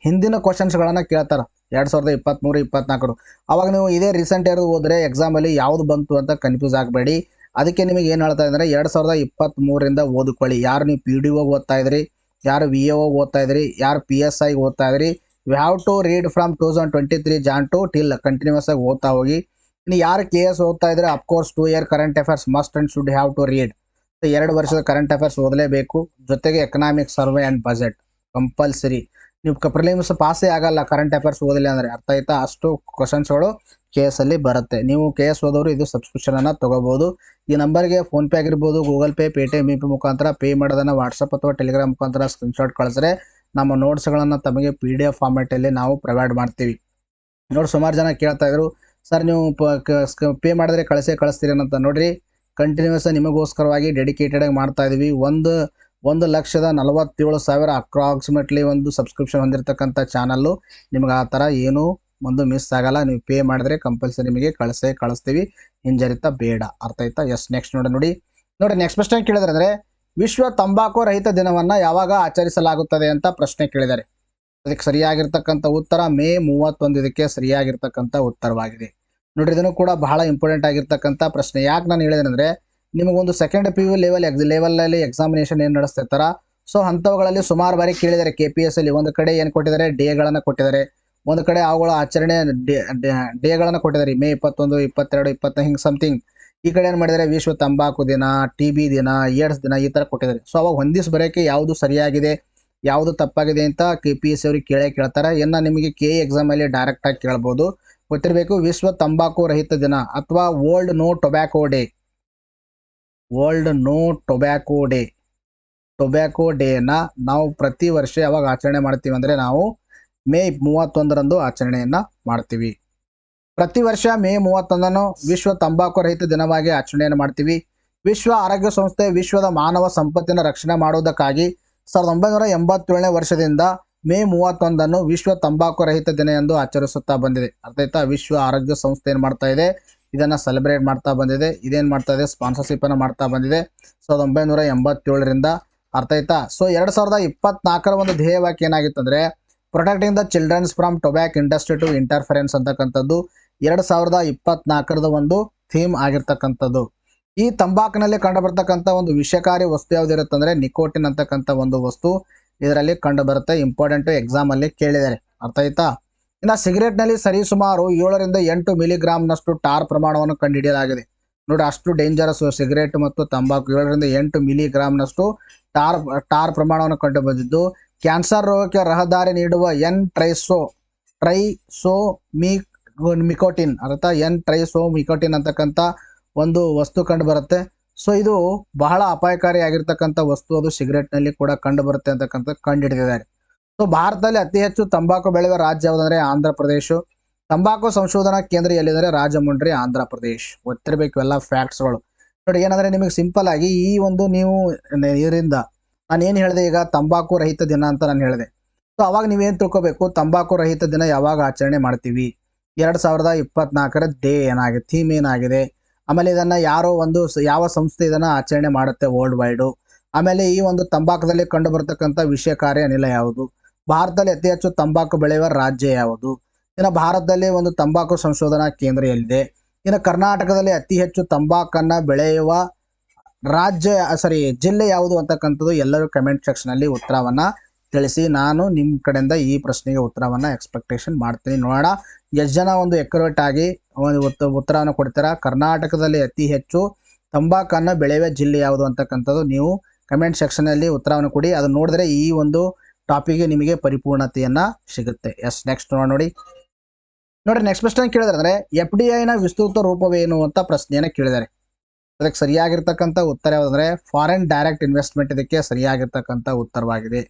ಹಿಂದಿನ ಕ್ವಶನ್ಸ್ಗಳನ್ನು ಕೇಳ್ತಾರೆ 2023, 24. ಅವಾಗ ನೀವು ಇದೇ ರೀಸೆಂಟ್ ಇರೋದು ಹೋದರೆ ಎಕ್ಸಾಮಲ್ಲಿ ಯಾವುದು ಬಂತು ಅಂತ ಕನ್ಫ್ಯೂಸ್ ಆಗಬೇಡಿ. ಅದಕ್ಕೆ ನಿಮಗೆ ಏನು ಹೇಳ್ತಾ ಇದ್ದಾರೆ, 2023ರಿಂದ ಓದ್ಕೊಳ್ಳಿ. ಯಾರು ನೀವು PDO ಓದ್ತಾ ಇದ್ರಿ, ಯಾರು VAO ಓದ್ತಾ ಇದ್ರಿ, ಯಾರು PSI ಓದ್ತಾ ಇದ್ರಿ, you have to read from 2023 Jan to till continuous ಆಗಿ ಓದ್ತಾ ಹೋಗಿ. ಇನ್ನು ಯಾರು KS ಓದ್ತಾ ಇದ್ರೆ of course 2 year current affairs must and should have to read. 2 ವರ್ಷದ ಕರೆಂಟ್ ಅಫೇರ್ಸ್ ಓದಲೇಬೇಕು. ಜೊತೆಗೆ economic survey and budget compulsory. ನೀವು ಪ್ರಿಲಿಮ್ಸ್ ಪಾಸೇ ಆಗಲ್ಲ ಕರೆಂಟ್ ಅಫೇರ್ಸ್ ಓದಿಲ್ಲ ಅಂದರೆ, ಅರ್ಥ ಆಯ್ತಾ. ಅಷ್ಟು ಕ್ವಶನ್ಸ್ಗಳು KS ಅಲ್ಲಿ ಬರುತ್ತೆ. ನೀವು KS ಓದೋರು ಇದು ಸಬ್ಸ್ಕ್ರಿಪ್ಷನನ್ನು ತೊಗೋಬೋದು. ಈ ನಂಬರ್ಗೆ ಫೋನ್ಪೇ ಆಗಿರ್ಬೋದು, ಗೂಗಲ್ ಪೇ, ಪೇಟಿಎಂ, ಭೀಮ್ ಪೇ ಮುಖಾಂತರ ಪೇ ಮಾಡೋದನ್ನು ವಾಟ್ಸಪ್ ಅಥವಾ ಟೆಲಿಗ್ರಾಮ್ ಮುಖಾಂತರ ಸ್ಕ್ರೀನ್ಶಾಟ್ ಕಳಿಸ್ರೆ ನಮ್ಮ ನೋಟ್ಸ್ಗಳನ್ನು ತಮಗೆ PDF ಫಾರ್ಮ್ಯಾಟಲ್ಲಿ ನಾವು ಪ್ರೊವೈಡ್ ಮಾಡ್ತೀವಿ. ನೋಡಿ, ಸುಮಾರು ಜನ ಕೇಳ್ತಾ ಇದ್ರು, ಸರ್ ನೀವು ಪೇ ಮಾಡಿದ್ರೆ ಕಳಿಸ್ತೀರಿ ಅಂತ. ನೋಡಿರಿ, ಕಂಟಿನ್ಯೂಸ್ ನಿಮಗೋಸ್ಕರವಾಗಿ ಡೆಡಿಕೇಟೆಡಾಗಿ ಮಾಡ್ತಾ ಇದ್ದೀವಿ. 1,47,000 ಅಪ್ರಾಕ್ಸಿಮೇಟ್ಲಿ ಒಂದು ಸಬ್ಸ್ಕ್ರಿಪ್ಷನ್ ಹೊಂದಿರತಕ್ಕಂಥ ಚಾನಲ್ಲು. ನಿಮ್ಗೆ ಆ ಥರ ಏನೂ ಒಂದು ಮಿಸ್ ಆಗಲ್ಲ. ನೀವು ಪೇ ಮಾಡಿದ್ರೆ ಕಂಪಲ್ಸರಿ ನಿಮಗೆ ಕಳಿಸ್ತೀವಿ, ಹಿಂಜರಿತ ಬೇಡ, ಅರ್ಥ ಆಯ್ತಾ. ನೆಕ್ಸ್ಟ್ ನೋಡಿ, ನೆಕ್ಸ್ಟ್ ಕ್ವಶ್ಚನ್ ಕೇಳಿದ್ರೆ ಅಂದರೆ ವಿಶ್ವ ತಂಬಾಕು ರಹಿತ ದಿನವನ್ನ ಯಾವಾಗ ಆಚರಿಸಲಾಗುತ್ತದೆ ಅಂತ ಪ್ರಶ್ನೆ ಕೇಳಿದ್ದಾರೆ. ಅದಕ್ಕೆ ಸರಿಯಾಗಿರ್ತಕ್ಕಂಥ ಉತ್ತರ ಮೇ 31 ಇದಕ್ಕೆ ಸರಿಯಾಗಿರ್ತಕ್ಕಂಥ ಉತ್ತರವಾಗಿದೆ. ನೋಡ್ರಿ, ಇದನ್ನು ಕೂಡ ಬಹಳ ಇಂಪಾರ್ಟೆಂಟ್ ಆಗಿರ್ತಕ್ಕಂಥ ಪ್ರಶ್ನೆ. ಯಾಕೆ ನಾನು ಹೇಳಿದ್ರೆ, ನಿಮಗೊಂದು ಸೆಕೆಂಡ್ PU ಲೆವೆಲಲ್ಲಿ ಎಕ್ಸಾಮಿನೇಷನ್ ಏನು ನಡೆಸ್ತಿರ್ತಾರ, ಸೊ ಅಂಥವುಗಳಲ್ಲಿ ಸುಮಾರು ಬಾರಿ ಕೇಳಿದ್ದಾರೆ. KPS ಅಲ್ಲಿ ಒಂದು ಕಡೆ ಏನು ಕೊಟ್ಟಿದ್ದಾರೆ, ಡೇಗಳನ್ನು ಕೊಟ್ಟಿದ್ದಾರೆ, ಒಂದು ಕಡೆ ಅವುಗಳ ಆಚರಣೆ ಡೇಗಳನ್ನು ಕೊಟ್ಟಿದ್ದಾರೆ. ಮೇ 21, 22, 20 ಹಿಂಗೆ ಸಮಥಿಂಗ್. ಈ ಕಡೆ ಏನು ಮಾಡಿದ್ದಾರೆ, ವಿಶ್ವ ತಂಬಾಕು ದಿನ, TB ದಿನ, ಏಡ್ಸ್ ದಿನ ಈ ಥರ ಕೊಟ್ಟಿದ್ದಾರೆ. ಸೊ ಅವಾಗ ಹೊಂದಿಸಿ ಬರೋಕ್ಕೆ ಯಾವುದು ಸರಿಯಾಗಿದೆ ಯಾವುದು ತಪ್ಪಾಗಿದೆ ಅಂತ KPS ಅವ್ರಿಗೆ ಕೇಳ್ತಾರೆ. ನಿಮಗೆ KE ಎಕ್ಸಾಮಲ್ಲಿ ಡೈರೆಕ್ಟಾಗಿ ಕೇಳ್ಬೋದು, ಗೊತ್ತಿರಬೇಕು. ವಿಶ್ವ ತಂಬಾಕು ರಹಿತ ದಿನ ಅಥವಾ world no tobacco day, tobacco ಡೇನ ನಾವು ಪ್ರತಿ ವರ್ಷ ಯಾವಾಗ ಆಚರಣೆ ಮಾಡ್ತೀವಿ ಅಂದರೆ ನಾವು ಮೇ 31ರಂದು ಆಚರಣೆಯನ್ನು ಮಾಡ್ತೀವಿ. ಪ್ರತಿ ವರ್ಷ ಮೇ 31ನ್ನು ವಿಶ್ವ ತಂಬಾಕು ರಹಿತ ದಿನವಾಗಿ ಆಚರಣೆಯನ್ನು ಮಾಡ್ತೀವಿ. ವಿಶ್ವ ಆರೋಗ್ಯ ಸಂಸ್ಥೆ ವಿಶ್ವದ ಮಾನವ ಸಂಪತ್ತಿನ ರಕ್ಷಣೆ ಮಾಡುವುದಕ್ಕಾಗಿ 1987ನೇ ವರ್ಷದಿಂದ ಮೇ 31ನ್ನು ವಿಶ್ವ ತಂಬಾಕು ರಹಿತ ದಿನ ಎಂದು ಆಚರಿಸುತ್ತಾ ಬಂದಿದೆ. ಅರ್ಥ ಆಯ್ತಾ? ವಿಶ್ವ ಆರೋಗ್ಯ ಸಂಸ್ಥೆ ಏನು ಮಾಡ್ತಾ ಇದೆ, ಇದನ್ನು ಸೆಲೆಬ್ರೇಟ್ ಮಾಡ್ತಾ ಬಂದಿದೆ. ಇದೇನು ಮಾಡ್ತಾ ಇದೆ, ಸ್ಪಾನ್ಸರ್ಶಿಪ್ ಅನ್ನು ಮಾಡ್ತಾ ಬಂದಿದೆ 1987ರಿಂದ. ಅರ್ಥ ಆಯ್ತಾ? ಸೊ 2024ರ ಒಂದು ಧ್ಯೇಯವಾಕ್ಯ ಏನಾಗಿತ್ತು ಅಂದರೆ, protecting the childrens from tobacco industry to interference ಅಂತಕ್ಕಂಥದ್ದು 2024ರದ ಒಂದು ಥೀಮ್ ಆಗಿರ್ತಕ್ಕಂಥದ್ದು. ಈ ತಂಬಾಕಿನಲ್ಲಿ ಕಂಡುಬರ್ತಕ್ಕಂಥ ಒಂದು ವಿಷಕಾರಿ ವಸ್ತು ಯಾವುದಿರುತ್ತೆ ಅಂದರೆ ನಿಕೋಟಿನ್ ಅಂತಕ್ಕಂಥ ಒಂದು ವಸ್ತು ಇದರಲ್ಲಿ ಕಂಡು ಬರುತ್ತೆ. ಇಂಪಾರ್ಟೆಂಟು, ಎಕ್ಸಾಮಲ್ಲಿ ಕೇಳಿದ್ದಾರೆ. ಅರ್ಥ ಆಯ್ತಾ? ಇನ್ನು ಸಿಗರೇಟ್ನಲ್ಲಿ ಸರಿಸುಮಾರು 7ರಿಂದ 8 ಮಿಲಿಗ್ರಾಮ್ನಷ್ಟು ಟಾರ್ ಪ್ರಮಾಣವನ್ನು ಕಂಡುಹಿಡಿಯಲಾಗಿದೆ. ನೋಡಿ, ಅಷ್ಟು ಡೇಂಜರಸ್ ಸಿಗರೇಟ್ ಮತ್ತು ತಂಬಾಕು. 7ರಿಂದ 8 ಮಿಲಿಗ್ರಾಮ್ನಷ್ಟು ಟಾರ್ ಪ್ರಮಾಣವನ್ನು ಕಂಡು ಬಂದಿದ್ದು, ಕ್ಯಾನ್ಸರ್ ರೋಗಕ್ಕೆ ರಹದಾರಿ ನೀಡುವ ಟ್ರೈಸೋಮಿಕೋಟಿನ್ ಟ್ರೈಸೋಮಿಕೋಟಿನ್ ಅಂತಕ್ಕಂಥ ಒಂದು ವಸ್ತು ಕಂಡು ಬರುತ್ತೆ. ಸೊ ಇದು ಬಹಳ ಅಪಾಯಕಾರಿಯಾಗಿರ್ತಕ್ಕಂಥ ವಸ್ತು, ಅದು ಸಿಗರೇಟ್ನಲ್ಲಿ ಕೂಡ ಕಂಡು ಬರುತ್ತೆ ಅಂತಕ್ಕಂಥ ಕಂಡುಹಿಡಿದಿದ್ದಾರೆ. ಸೊ ಭಾರತದಲ್ಲಿ ಅತಿ ಹೆಚ್ಚು ತಂಬಾಕು ಬೆಳೆಯುವ ರಾಜ್ಯ ಯಾವುದಂದ್ರೆ ಆಂಧ್ರ ಪ್ರದೇಶ. ತಂಬಾಕು ಸಂಶೋಧನಾ ಕೇಂದ್ರ ಎಲ್ಲಿದ್ದಾರೆ, ರಾಜಮುಂಡ್ರಿ, ಆಂಧ್ರ ಪ್ರದೇಶ್. ಗೊತ್ತಿರಬೇಕು ಎಲ್ಲ ಫ್ಯಾಕ್ಟ್ಸ್ಗಳು. ನೋಡಿ, ಏನಂದ್ರೆ ನಿಮಗೆ ಸಿಂಪಲ್ ಆಗಿ ಈ ಒಂದು ನೀವು ಇದರಿಂದ ನಾನು ಏನು ಹೇಳಿದೆ, ಈಗ ತಂಬಾಕು ರಹಿತ ದಿನ ಅಂತ ನಾನು ಹೇಳಿದೆ. ಸೊ ಅವಾಗ ನೀವೇನು ತಿಳ್ಕೊಬೇಕು, ತಂಬಾಕು ರಹಿತ ದಿನ ಯಾವಾಗ ಆಚರಣೆ ಮಾಡ್ತೀವಿ, 2024ರ ಡೇ ಏನಾಗಿದೆ, ಥೀಮ್ ಏನಾಗಿದೆ, ಆಮೇಲೆ ಇದನ್ನು ಯಾವ ಸಂಸ್ಥೆ ಇದನ್ನು ಆಚರಣೆ ಮಾಡುತ್ತೆ ವರ್ಲ್ಡ್ ವೈಡು, ಆಮೇಲೆ ಈ ಒಂದು ತಂಬಾಕದಲ್ಲಿ ಕಂಡು ಬರ್ತಕ್ಕಂಥ ವಿಷಕಾರಿ ಅನಿಲ ಯಾವುದು, ಭಾರತದಲ್ಲಿ ಅತಿ ಹೆಚ್ಚು ತಂಬಾಕು ಬೆಳೆಯುವ ರಾಜ್ಯ ಯಾವುದು, ಇನ್ನು ಭಾರತದಲ್ಲಿ ಒಂದು ತಂಬಾಕು ಸಂಶೋಧನಾ ಕೇಂದ್ರ ಎಲ್ಲಿದೆ, ಇನ್ನು ಕರ್ನಾಟಕದಲ್ಲಿ ಅತಿ ಹೆಚ್ಚು ತಂಬಾಕನ್ನು ಬೆಳೆಯುವ ಜಿಲ್ಲೆ ಯಾವುದು ಅಂತಕ್ಕಂಥದ್ದು ಎಲ್ಲರೂ ಕಮೆಂಟ್ ಸೆಕ್ಷನಲ್ಲಿ ಉತ್ತರವನ್ನು ತಿಳಿಸಿ. ನಾನು ನಿಮ್ಮ ಕಡೆಯಿಂದ ಈ ಪ್ರಶ್ನೆಗೆ ಉತ್ತರವನ್ನು ಎಕ್ಸ್ಪೆಕ್ಟೇಷನ್ ಮಾಡ್ತೀನಿ. ನೋಡೋಣ ಎಷ್ಟು ಜನ ಒಂದು ಎಕ್ಯುರೇಟ್ ಆಗಿ ಒಂದು ಉತ್ತರವನ್ನು ಕೊಡ್ತೀರಾ. ಕರ್ನಾಟಕದಲ್ಲಿ ಅತಿ ಹೆಚ್ಚು ತಂಬಾಕನ್ನು ಬೆಳೆಯುವ ಜಿಲ್ಲೆ ಯಾವುದು ಅಂತಕ್ಕಂಥದ್ದು ನೀವು ಕಮೆಂಟ್ ಸೆಕ್ಷನಲ್ಲಿ ಉತ್ತರವನ್ನು ಕೊಡಿ. ಅದು ನೋಡಿದ್ರೆ ಈ ಒಂದು ಟಾಪಿಕ್ಗೆ ನಿಮಗೆ ಪರಿಪೂರ್ಣತೆಯನ್ನು ಸಿಗುತ್ತೆ. ನೆಕ್ಸ್ಟ್ ನೋಡಿ, ನೆಕ್ಸ್ಟ್ ಪ್ರಶ್ನೆ ಕೇಳಿದ್ರೆ ಅಂದರೆ FDIನ ವಿಸ್ತೃತ ರೂಪವೇನು ಅಂತ ಪ್ರಶ್ನೆಯನ್ನು ಕೇಳಿದ್ದಾರೆ. ಅದಕ್ಕೆ ಸರಿಯಾಗಿರ್ತಕ್ಕಂಥ ಉತ್ತರ ಯಾವುದಂದ್ರೆ ಫಾರಿನ್ ಡೈರೆಕ್ಟ್ ಇನ್ವೆಸ್ಟ್ಮೆಂಟ್ ಇದಕ್ಕೆ ಸರಿಯಾಗಿರ್ತಕ್ಕಂಥ ಉತ್ತರವಾಗಿದೆ.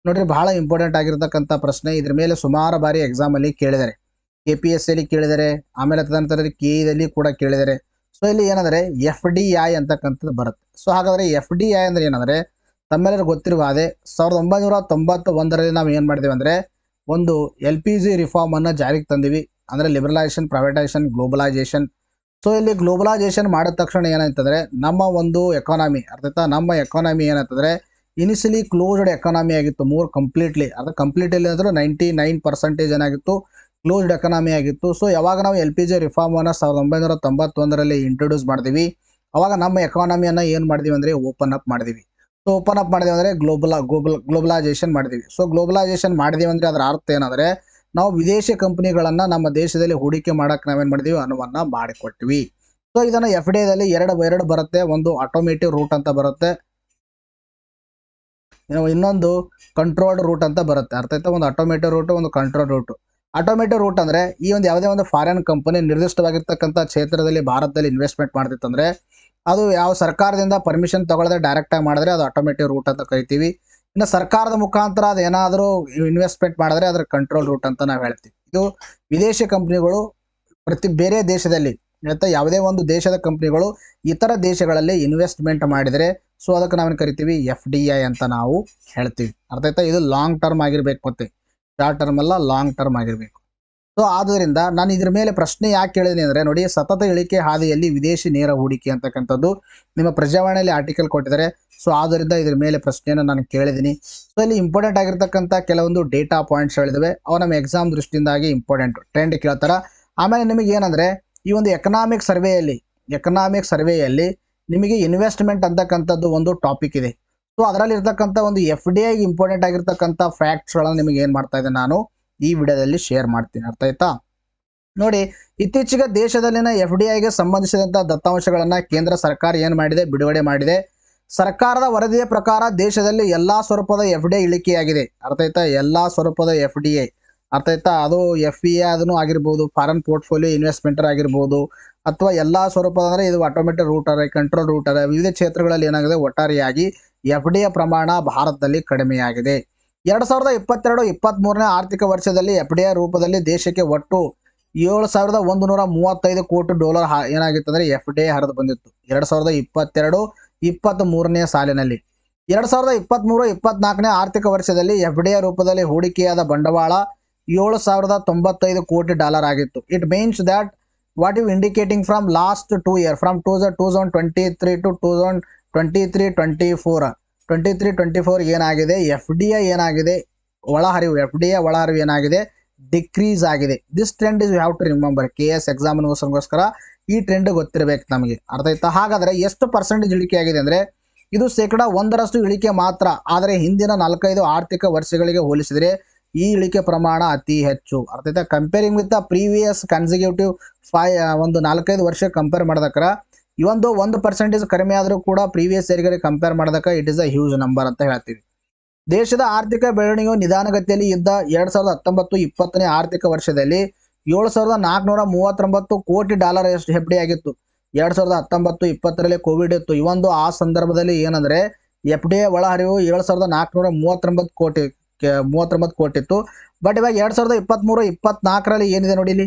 ನೋಡ್ರಿ, ಬಹಳ ಇಂಪಾರ್ಟೆಂಟ್ ಆಗಿರ್ತಕ್ಕಂಥ ಪ್ರಶ್ನೆ. ಇದ್ರ ಮೇಲೆ ಸುಮಾರು ಬಾರಿ ಎಕ್ಸಾಮಲ್ಲಿ ಕೇಳಿದ್ದಾರೆ. KPSCಯಲ್ಲಿ ಕೇಳಿದ್ದಾರೆ, ಆಮೇಲೆ ತದನಂತರ KEದಲ್ಲಿ ಕೂಡ ಕೇಳಿದ್ದಾರೆ. ಸೊ ಇಲ್ಲಿ ಏನಂದರೆ FDI ಅಂತಕ್ಕಂಥದ್ದು ಬರುತ್ತೆ. ಸೊ ಹಾಗಾದರೆ FDI ಅಂದರೆ ಏನಂದರೆ ತಮ್ಮೆಲ್ಲರೂ ಗೊತ್ತಿರುವ ಅದೇ 1991ರಲ್ಲಿ ನಾವು ಏನು ಮಾಡಿದೆವು ಅಂದರೆ ಒಂದು LPG ರಿಫಾರ್ಮನ್ನು ಜಾರಿಗೆ ತಂದಿವಿ. ಅಂದರೆ ಲಿಬರಲೈಸೇಷನ್, ಪ್ರೈವೇಟೈಸೇಷನ್, ಗ್ಲೋಬಲೈಸೇಷನ್. ಸೊ ಇಲ್ಲಿ ಗ್ಲೋಬಲೈಸೇಷನ್ ಮಾಡಿದ ತಕ್ಷಣ ಏನಾಯ್ತಂದರೆ ನಮ್ಮ ಒಂದು ಎಕಾನಮಿ, ಅರ್ಥಾತ್ ನಮ್ಮ ಎಕಾನಮಿ ಏನಾಯ್ತಂದರೆ ಇನಿಷಿಯಲಿ ಕ್ಲೋಸ್ಡ್ ಎಕಾನಮಿ ಆಗಿತ್ತು, ಕಂಪ್ಲೀಟ್ಲಿ ಅಂದರೆ 99% ಏನಾಗಿತ್ತು, ಕ್ಲೋಸ್ಡ್ ಎಕಾನಮಿ ಆಗಿತ್ತು. ಸೊ ಯಾವಾಗ ನಾವು LPG ರಿಫಾರ್ಮನ್ನು 1991ರಲ್ಲಿ ಇಂಟ್ರೊಡ್ಯೂಸ್ ಮಾಡಿದ್ವಿ, ಅವಾಗ ನಮ್ಮ ಎಕಾನಮಿಯನ್ನು ಏನು ಮಾಡಿದ್ವಿ ಅಂದರೆ ಓಪನ್ ಅಪ್ ಮಾಡಿದ್ವಿ. ಸೊ ಓಪನ್ ಅಪ್ ಮಾಡಿದ್ವಿ ಅಂದರೆ ಗ್ಲೋಬಲೈಸೇಷನ್ ಮಾಡಿದ್ವಿ. ಸೊ ಗ್ಲೋಬಲೈಸೇಷನ್ ಮಾಡಿದ್ವಿ ಅಂದರೆ ಅದರ ಅರ್ಥ ಏನಂದರೆ ನಾವು ವಿದೇಶಿ ಕಂಪನಿಗಳನ್ನು ನಮ್ಮ ದೇಶದಲ್ಲಿ ಹೂಡಿಕೆ ಮಾಡೋಕ್ಕೆ ನಾವೇನು ಮಾಡಿದ್ವಿ, ಅನುವನ್ನು ಮಾಡಿಕೊಟ್ವಿ. ಸೊ ಇದನ್ನು FDIದಲ್ಲಿ ಎರಡು ಬರುತ್ತೆ. ಒಂದು ಆಟೋಮೇಟಿವ್ ರೂಟ್ ಅಂತ ಬರುತ್ತೆ, ಇನ್ನೊಂದು ಕಂಟ್ರೋಲ್ಡ್ ರೂಟ್ ಅಂತ ಬರುತ್ತೆ. ಅರ್ಥ ಆಯ್ತಾ? ಒಂದು ಆಟೋಮೇಟಿವ್ ರೂಟ್, ಒಂದು ಕಂಟ್ರೋಲ್ ರೂಟ್. ಆಟೋಮೇಟಿವ್ ರೂಟ್ ಅಂದರೆ ಈ ಒಂದು ಯಾವುದೇ ಒಂದು ಫಾರಿನ್ ಕಂಪನಿ ನಿರ್ದಿಷ್ಟವಾಗಿರ್ತಕ್ಕಂಥ ಕ್ಷೇತ್ರದಲ್ಲಿ ಭಾರತದಲ್ಲಿ ಇನ್ವೆಸ್ಟ್ಮೆಂಟ್ ಮಾಡ್ತಿತ್ತಂದರೆ ಅದು ಯಾವ ಸರ್ಕಾರದಿಂದ ಪರ್ಮಿಷನ್ ತಗೊಳ್ಳದೆ ಡೈರೆಕ್ಟಾಗಿ ಮಾಡಿದ್ರೆ ಅದು ಆಟೋಮೇಟಿವ್ ರೂಟ್ ಅಂತ ಕರಿತೀವಿ. ಇನ್ನು ಸರ್ಕಾರದ ಮುಖಾಂತರ ಅದು ಏನಾದರೂ ಇನ್ವೆಸ್ಟ್ಮೆಂಟ್ ಮಾಡಿದ್ರೆ ಅದರ ಕಂಟ್ರೋಲ್ ರೂಟ್ ಅಂತ ನಾವು ಹೇಳ್ತೀವಿ. ಇದು ವಿದೇಶಿ ಕಂಪ್ನಿಗಳು ಬೇರೆ ದೇಶದಲ್ಲಿ ಯಾವುದೇ ಒಂದು ದೇಶದ ಕಂಪ್ನಿಗಳು ಇತರ ದೇಶಗಳಲ್ಲಿ ಇನ್ವೆಸ್ಟ್ಮೆಂಟ್ ಮಾಡಿದರೆ ಸೊ ಅದಕ್ಕೆ ನಾವೇನು ಕರಿತೀವಿ, FDI ಅಂತ ನಾವು ಹೇಳ್ತೀವಿ. ಅರ್ಥ ಆಯ್ತಾ? ಇದು ಲಾಂಗ್ ಟರ್ಮ್ ಆಗಿರ್ಬೇಕು, ಮತ್ತೆ ಶಾರ್ಟ್ ಟರ್ಮ್ ಅಲ್ಲ, ಲಾಂಗ್ ಟರ್ಮ್ ಆಗಿರಬೇಕು. ಸೊ ಆದ್ದರಿಂದ ನಾನು ಇದ್ರ ಮೇಲೆ ಪ್ರಶ್ನೆ ಯಾಕೆ ಕೇಳಿದ್ದೀನಿ ಅಂದರೆ ನೋಡಿ, ಸತತ ಇಳಿಕೆ ಹಾದಿಯಲ್ಲಿ ವಿದೇಶಿ ನೇರ ಹೂಡಿಕೆ ಅಂತಕ್ಕಂಥದ್ದು ನಿಮ್ಮ ಪ್ರಜಾವಾಣಿಯಲ್ಲಿ ಆರ್ಟಿಕಲ್ ಕೊಟ್ಟಿದ್ದಾರೆ. ಸೊ ಆದ್ದರಿಂದ ಇದ್ರ ಮೇಲೆ ಪ್ರಶ್ನೆಯನ್ನು ನಾನು ಕೇಳಿದ್ದೀನಿ. ಸೊ ಇಲ್ಲಿ ಇಂಪಾರ್ಟೆಂಟ್ ಆಗಿರ್ತಕ್ಕಂಥ ಕೆಲವೊಂದು ಡೇಟಾ ಪಾಯಿಂಟ್ಸ್ಗಳಿದ್ದಾವೆ, ಅವು ನಮ್ಮ ಎಕ್ಸಾಮ್ ದೃಷ್ಟಿಯಿಂದಾಗಿ ಇಂಪಾರ್ಟೆಂಟ್. ಟ್ರೆಂಡ್ ಕೇಳ್ತಾರೆ. ಆಮೇಲೆ ನಿಮಗೆ ಏನಂದರೆ ಈ ಒಂದು ಎಕನಾಮಿಕ್ ಸರ್ವೆಯಲ್ಲಿ ನಿಮಗೆ ಇನ್ವೆಸ್ಟ್ಮೆಂಟ್ ಅಂತಕ್ಕಂಥದ್ದು ಒಂದು ಟಾಪಿಕ್ ಇದೆ. ಸೊ ಅದರಲ್ಲಿ ಇರ್ತಕ್ಕಂಥ ಒಂದು FDI ಇಂಪಾರ್ಟೆಂಟ್ ಆಗಿರ್ತಕ್ಕಂಥ ಫ್ಯಾಕ್ಟ್ಸ್ಗಳನ್ನು ನಿಮಗೆ ಏನು ಮಾಡ್ತಾ ಇದ್ದೆ ನಾನು ಈ ವಿಡಿಯೋದಲ್ಲಿ ಶೇರ್ ಮಾಡ್ತೀನಿ. ಅರ್ಥ ಆಯ್ತಾ? ನೋಡಿ, ಇತ್ತೀಚೆಗೆ ದೇಶದಲ್ಲಿನ FDIಗೆ ಸಂಬಂಧಿಸಿದಂಥ ದತ್ತಾಂಶಗಳನ್ನು ಕೇಂದ್ರ ಸರ್ಕಾರ ಏನು ಮಾಡಿದೆ, ಬಿಡುಗಡೆ ಮಾಡಿದೆ. ಸರ್ಕಾರದ ವರದಿಯ ಪ್ರಕಾರ ದೇಶದಲ್ಲಿ ಎಲ್ಲಾ ಸ್ವರೂಪದ FDI ಇಳಿಕೆಯಾಗಿದೆ. ಅರ್ಥ ಆಯ್ತಾ? ಎಲ್ಲಾ ಸ್ವರೂಪದ FDI ಅರ್ಥ ಆಯ್ತಾ? ಅದು FEI ಅದನ್ನು ಆಗಿರ್ಬೋದು, ಫಾರಿನ್ ಪೋರ್ಟ್ಫೋಲಿಯೋ ಇನ್ವೆಸ್ಟ್ಮೆಂಟರ್ ಆಗಿರ್ಬೋದು, ಅಥವಾ ಎಲ್ಲಾ ಸ್ವರೂಪದ ಅಂದರೆ ಇದು ಆಟೋಮೇಟೆಡ್ ರೂಟರ್, ಕಂಟ್ರೋಲ್ ರೂಟರ್, ವಿವಿಧ ಕ್ಷೇತ್ರಗಳಲ್ಲಿ ಏನಾಗಿದೆ, ಒಟ್ಟಾರೆಯಾಗಿ FDI ಪ್ರಮಾಣ ಭಾರತದಲ್ಲಿ ಕಡಿಮೆಯಾಗಿದೆ. 2022-23ನೇ ಆರ್ಥಿಕ ವರ್ಷದಲ್ಲಿ FDI ರೂಪದಲ್ಲಿ ದೇಶಕ್ಕೆ ಒಟ್ಟು $7,135 ಕೋಟಿ ಏನಾಗಿತ್ತು ಅಂದರೆ FDI ಹರಿದು ಬಂದಿತ್ತು 2022-23ನೇ ಸಾಲಿನಲ್ಲಿ. 2023-24ನೇ ಆರ್ಥಿಕ ವರ್ಷದಲ್ಲಿ FDI ರೂಪದಲ್ಲಿ ಹೂಡಿಕೆಯಾದ ಬಂಡವಾಳ $7,095 ಕೋಟಿ ಆಗಿತ್ತು. It means that what you indicating from last 2 years, ಫ್ರಮ್ 2023 to 2023-24 ಏನಾಗಿದೆ, FDI ಏನಾಗಿದೆ, FDI ಒಳಹರಿವು ಏನಾಗಿದೆ, ಡಿಕ್ರೀಸ್ ಆಗಿದೆ. This trend is you have to remember. KS ಎಕ್ಸಾಮಿಗೋಸ್ಕರ ಈ ಟ್ರೆಂಡ್ ಗೊತ್ತಿರಬೇಕು ನಮಗೆ. ಅರ್ಥ ಆಯ್ತಾ? ಹಾಗಾದರೆ ಎಷ್ಟು ಪರ್ಸೆಂಟೇಜ್ ಇಳಿಕೆ ಆಗಿದೆ ಅಂದರೆ ಇದು 1% ಇಳಿಕೆ ಮಾತ್ರ. ಆದರೆ ಹಿಂದಿನ 4-5 ಆರ್ಥಿಕ ವರ್ಷಗಳಿಗೆ ಹೋಲಿಸಿದರೆ ಈ ಇಳಿಕೆ ಪ್ರಮಾಣ ಅತಿ ಹೆಚ್ಚು. ಅರ್ಥ ಆಯ್ತಾ? Comparing with the previous consecutive 4-5 ವರ್ಷ ಕಂಪೇರ್ ಮಾಡಿದಕ್ರ ಇವೊಂದು 1% ಕಡಿಮೆ ಆದರೂ ಕೂಡ ಪ್ರೀವಿಯಸ್ ಇಯರ್ಗೆ ಕಂಪೇರ್ ಮಾಡಿದಾಗ it is a huge number ಅಂತ ಹೇಳ್ತೀವಿ. ದೇಶದ ಆರ್ಥಿಕ ಬೆಳವಣಿಗೆಯು ನಿಧಾನಗತಿಯಲ್ಲಿ ಇದ್ದ 2019-20ನೇ ಆರ್ಥಿಕ ವರ್ಷದಲ್ಲಿ $7,439 ಕೋಟಿ ಎಷ್ಟು FDI ಆಗಿತ್ತು. 2019-20ರಲ್ಲಿ ಕೋವಿಡ್ ಇತ್ತು. ಇವೊಂದು ಆ ಸಂದರ್ಭದಲ್ಲಿ ಏನಂದರೆ FDI ಒಳಹರಿವು $7,439 ಕೋಟಿ ಇತ್ತು. ಬಟ್ ಇವಾಗ 2023-24ರಲ್ಲಿ ಏನಿದೆ ನೋಡಿ, ಇಲ್ಲಿ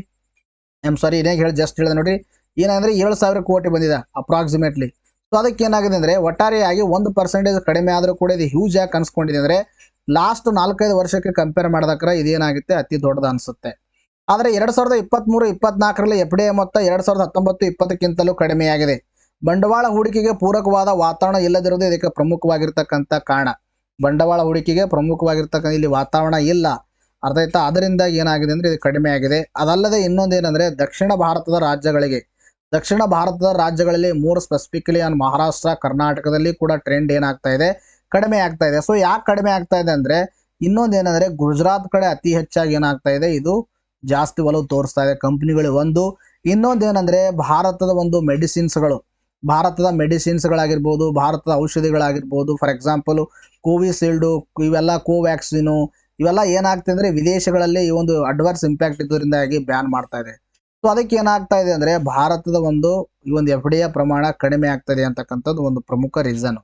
ಜಸ್ಟ್ ಹೇಳಿದೆ ನೋಡಿ, ಏನಂದರೆ 7,000 ಕೋಟಿ ಬಂದಿದೆ ಅಪ್ರಾಕ್ಸಿಮೇಟ್ಲಿ. ಸೊ ಅದಕ್ಕೆ ಏನಾಗಿದೆ ಅಂದರೆ ಒಟ್ಟಾರೆಯಾಗಿ 1% ಕಡಿಮೆ ಆದರೂ ಕೂಡ ಇದು ಹ್ಯೂಜ್ ಆಗಿ ಅನ್ಸ್ಕೊಂಡಿದೆ. ಅಂದರೆ ಲಾಸ್ಟ್ 4-5 ವರ್ಷಕ್ಕೆ ಕಂಪೇರ್ ಮಾಡಿದಕ್ರ ಇದೇನಾಗುತ್ತೆ, ಅತಿ ದೊಡ್ಡದು ಅನಿಸುತ್ತೆ. ಆದರೆ 2023-24ರಲ್ಲಿ FDI ಮೊತ್ತ 2019-20ಕ್ಕಿಂತಲೂ ಕಡಿಮೆಯಾಗಿದೆ. ಬಂಡವಾಳ ಹೂಡಿಕೆಗೆ ಪೂರಕವಾದ ವಾತಾವರಣ ಇಲ್ಲದಿರುವುದು ಇದಕ್ಕೆ ಪ್ರಮುಖವಾಗಿರ್ತಕ್ಕಂಥ ಕಾರಣ. ಬಂಡವಾಳ ಹೂಡಿಕೆಗೆ ಪ್ರಮುಖವಾಗಿರ್ತಕ್ಕಂಥ ಇಲ್ಲಿ ವಾತಾವರಣ ಇಲ್ಲ. ಅರ್ಥ ಆಯ್ತಾ? ಅದರಿಂದ ಏನಾಗಿದೆ ಅಂದರೆ ಇದು ಕಡಿಮೆ ಆಗಿದೆ. ಅದಲ್ಲದೆ ಇನ್ನೊಂದೇನೆಂದರೆ ದಕ್ಷಿಣ ಭಾರತದ ರಾಜ್ಯಗಳಲ್ಲಿ 3 ಸ್ಪೆಸಿಫಿಕಲಿ ಆನ್ ಮಹಾರಾಷ್ಟ್ರ, ಕರ್ನಾಟಕದಲ್ಲಿ ಕೂಡ ಟ್ರೆಂಡ್ ಏನಾಗ್ತಾ ಇದೆ, ಕಡಿಮೆ ಆಗ್ತಾ ಇದೆ. ಸೊ ಯಾಕೆ ಕಡಿಮೆ ಆಗ್ತಾ ಇದೆ ಅಂದರೆ ಇನ್ನೊಂದೇನೆಂದರೆ ಗುಜರಾತ್ ಕಡೆ ಅತಿ ಹೆಚ್ಚಾಗಿ ಏನಾಗ್ತಾ ಇದೆ, ಇದು ಜಾಸ್ತಿ ಒಲವು ತೋರಿಸ್ತಾ ಇದೆ ಕಂಪ್ನಿಗಳು ಒಂದು. ಇನ್ನೊಂದೇನೆಂದರೆ ಭಾರತದ ಮೆಡಿಸಿನ್ಸ್ಗಳಾಗಿರ್ಬೋದು, ಭಾರತದ ಔಷಧಿಗಳಾಗಿರ್ಬೋದು, ಫಾರ್ ಎಕ್ಸಾಂಪಲ್ ಕೋವಿಶೀಲ್ಡು, ಇವೆಲ್ಲ ಕೋವ್ಯಾಕ್ಸಿನು, ಇವೆಲ್ಲ ಏನಾಗ್ತದೆ ಅಂದರೆ ವಿದೇಶಗಳಲ್ಲಿ ಈ ಒಂದು ಅಡ್ವರ್ಸ್ ಇಂಪ್ಯಾಕ್ಟ್ ಇದ್ದರಿಂದಾಗಿ ಬ್ಯಾನ್ ಮಾಡ್ತಾ ಇದೆ. ಸೊ ಅದಕ್ಕೆ ಏನಾಗ್ತಾ ಇದೆ ಅಂದರೆ ಭಾರತದ ಈ ಒಂದು FDI ಪ್ರಮಾಣ ಕಡಿಮೆ ಆಗ್ತದೆ ಅಂತಕ್ಕಂಥದ್ದು ಒಂದು ಪ್ರಮುಖ ರೀಸನ್.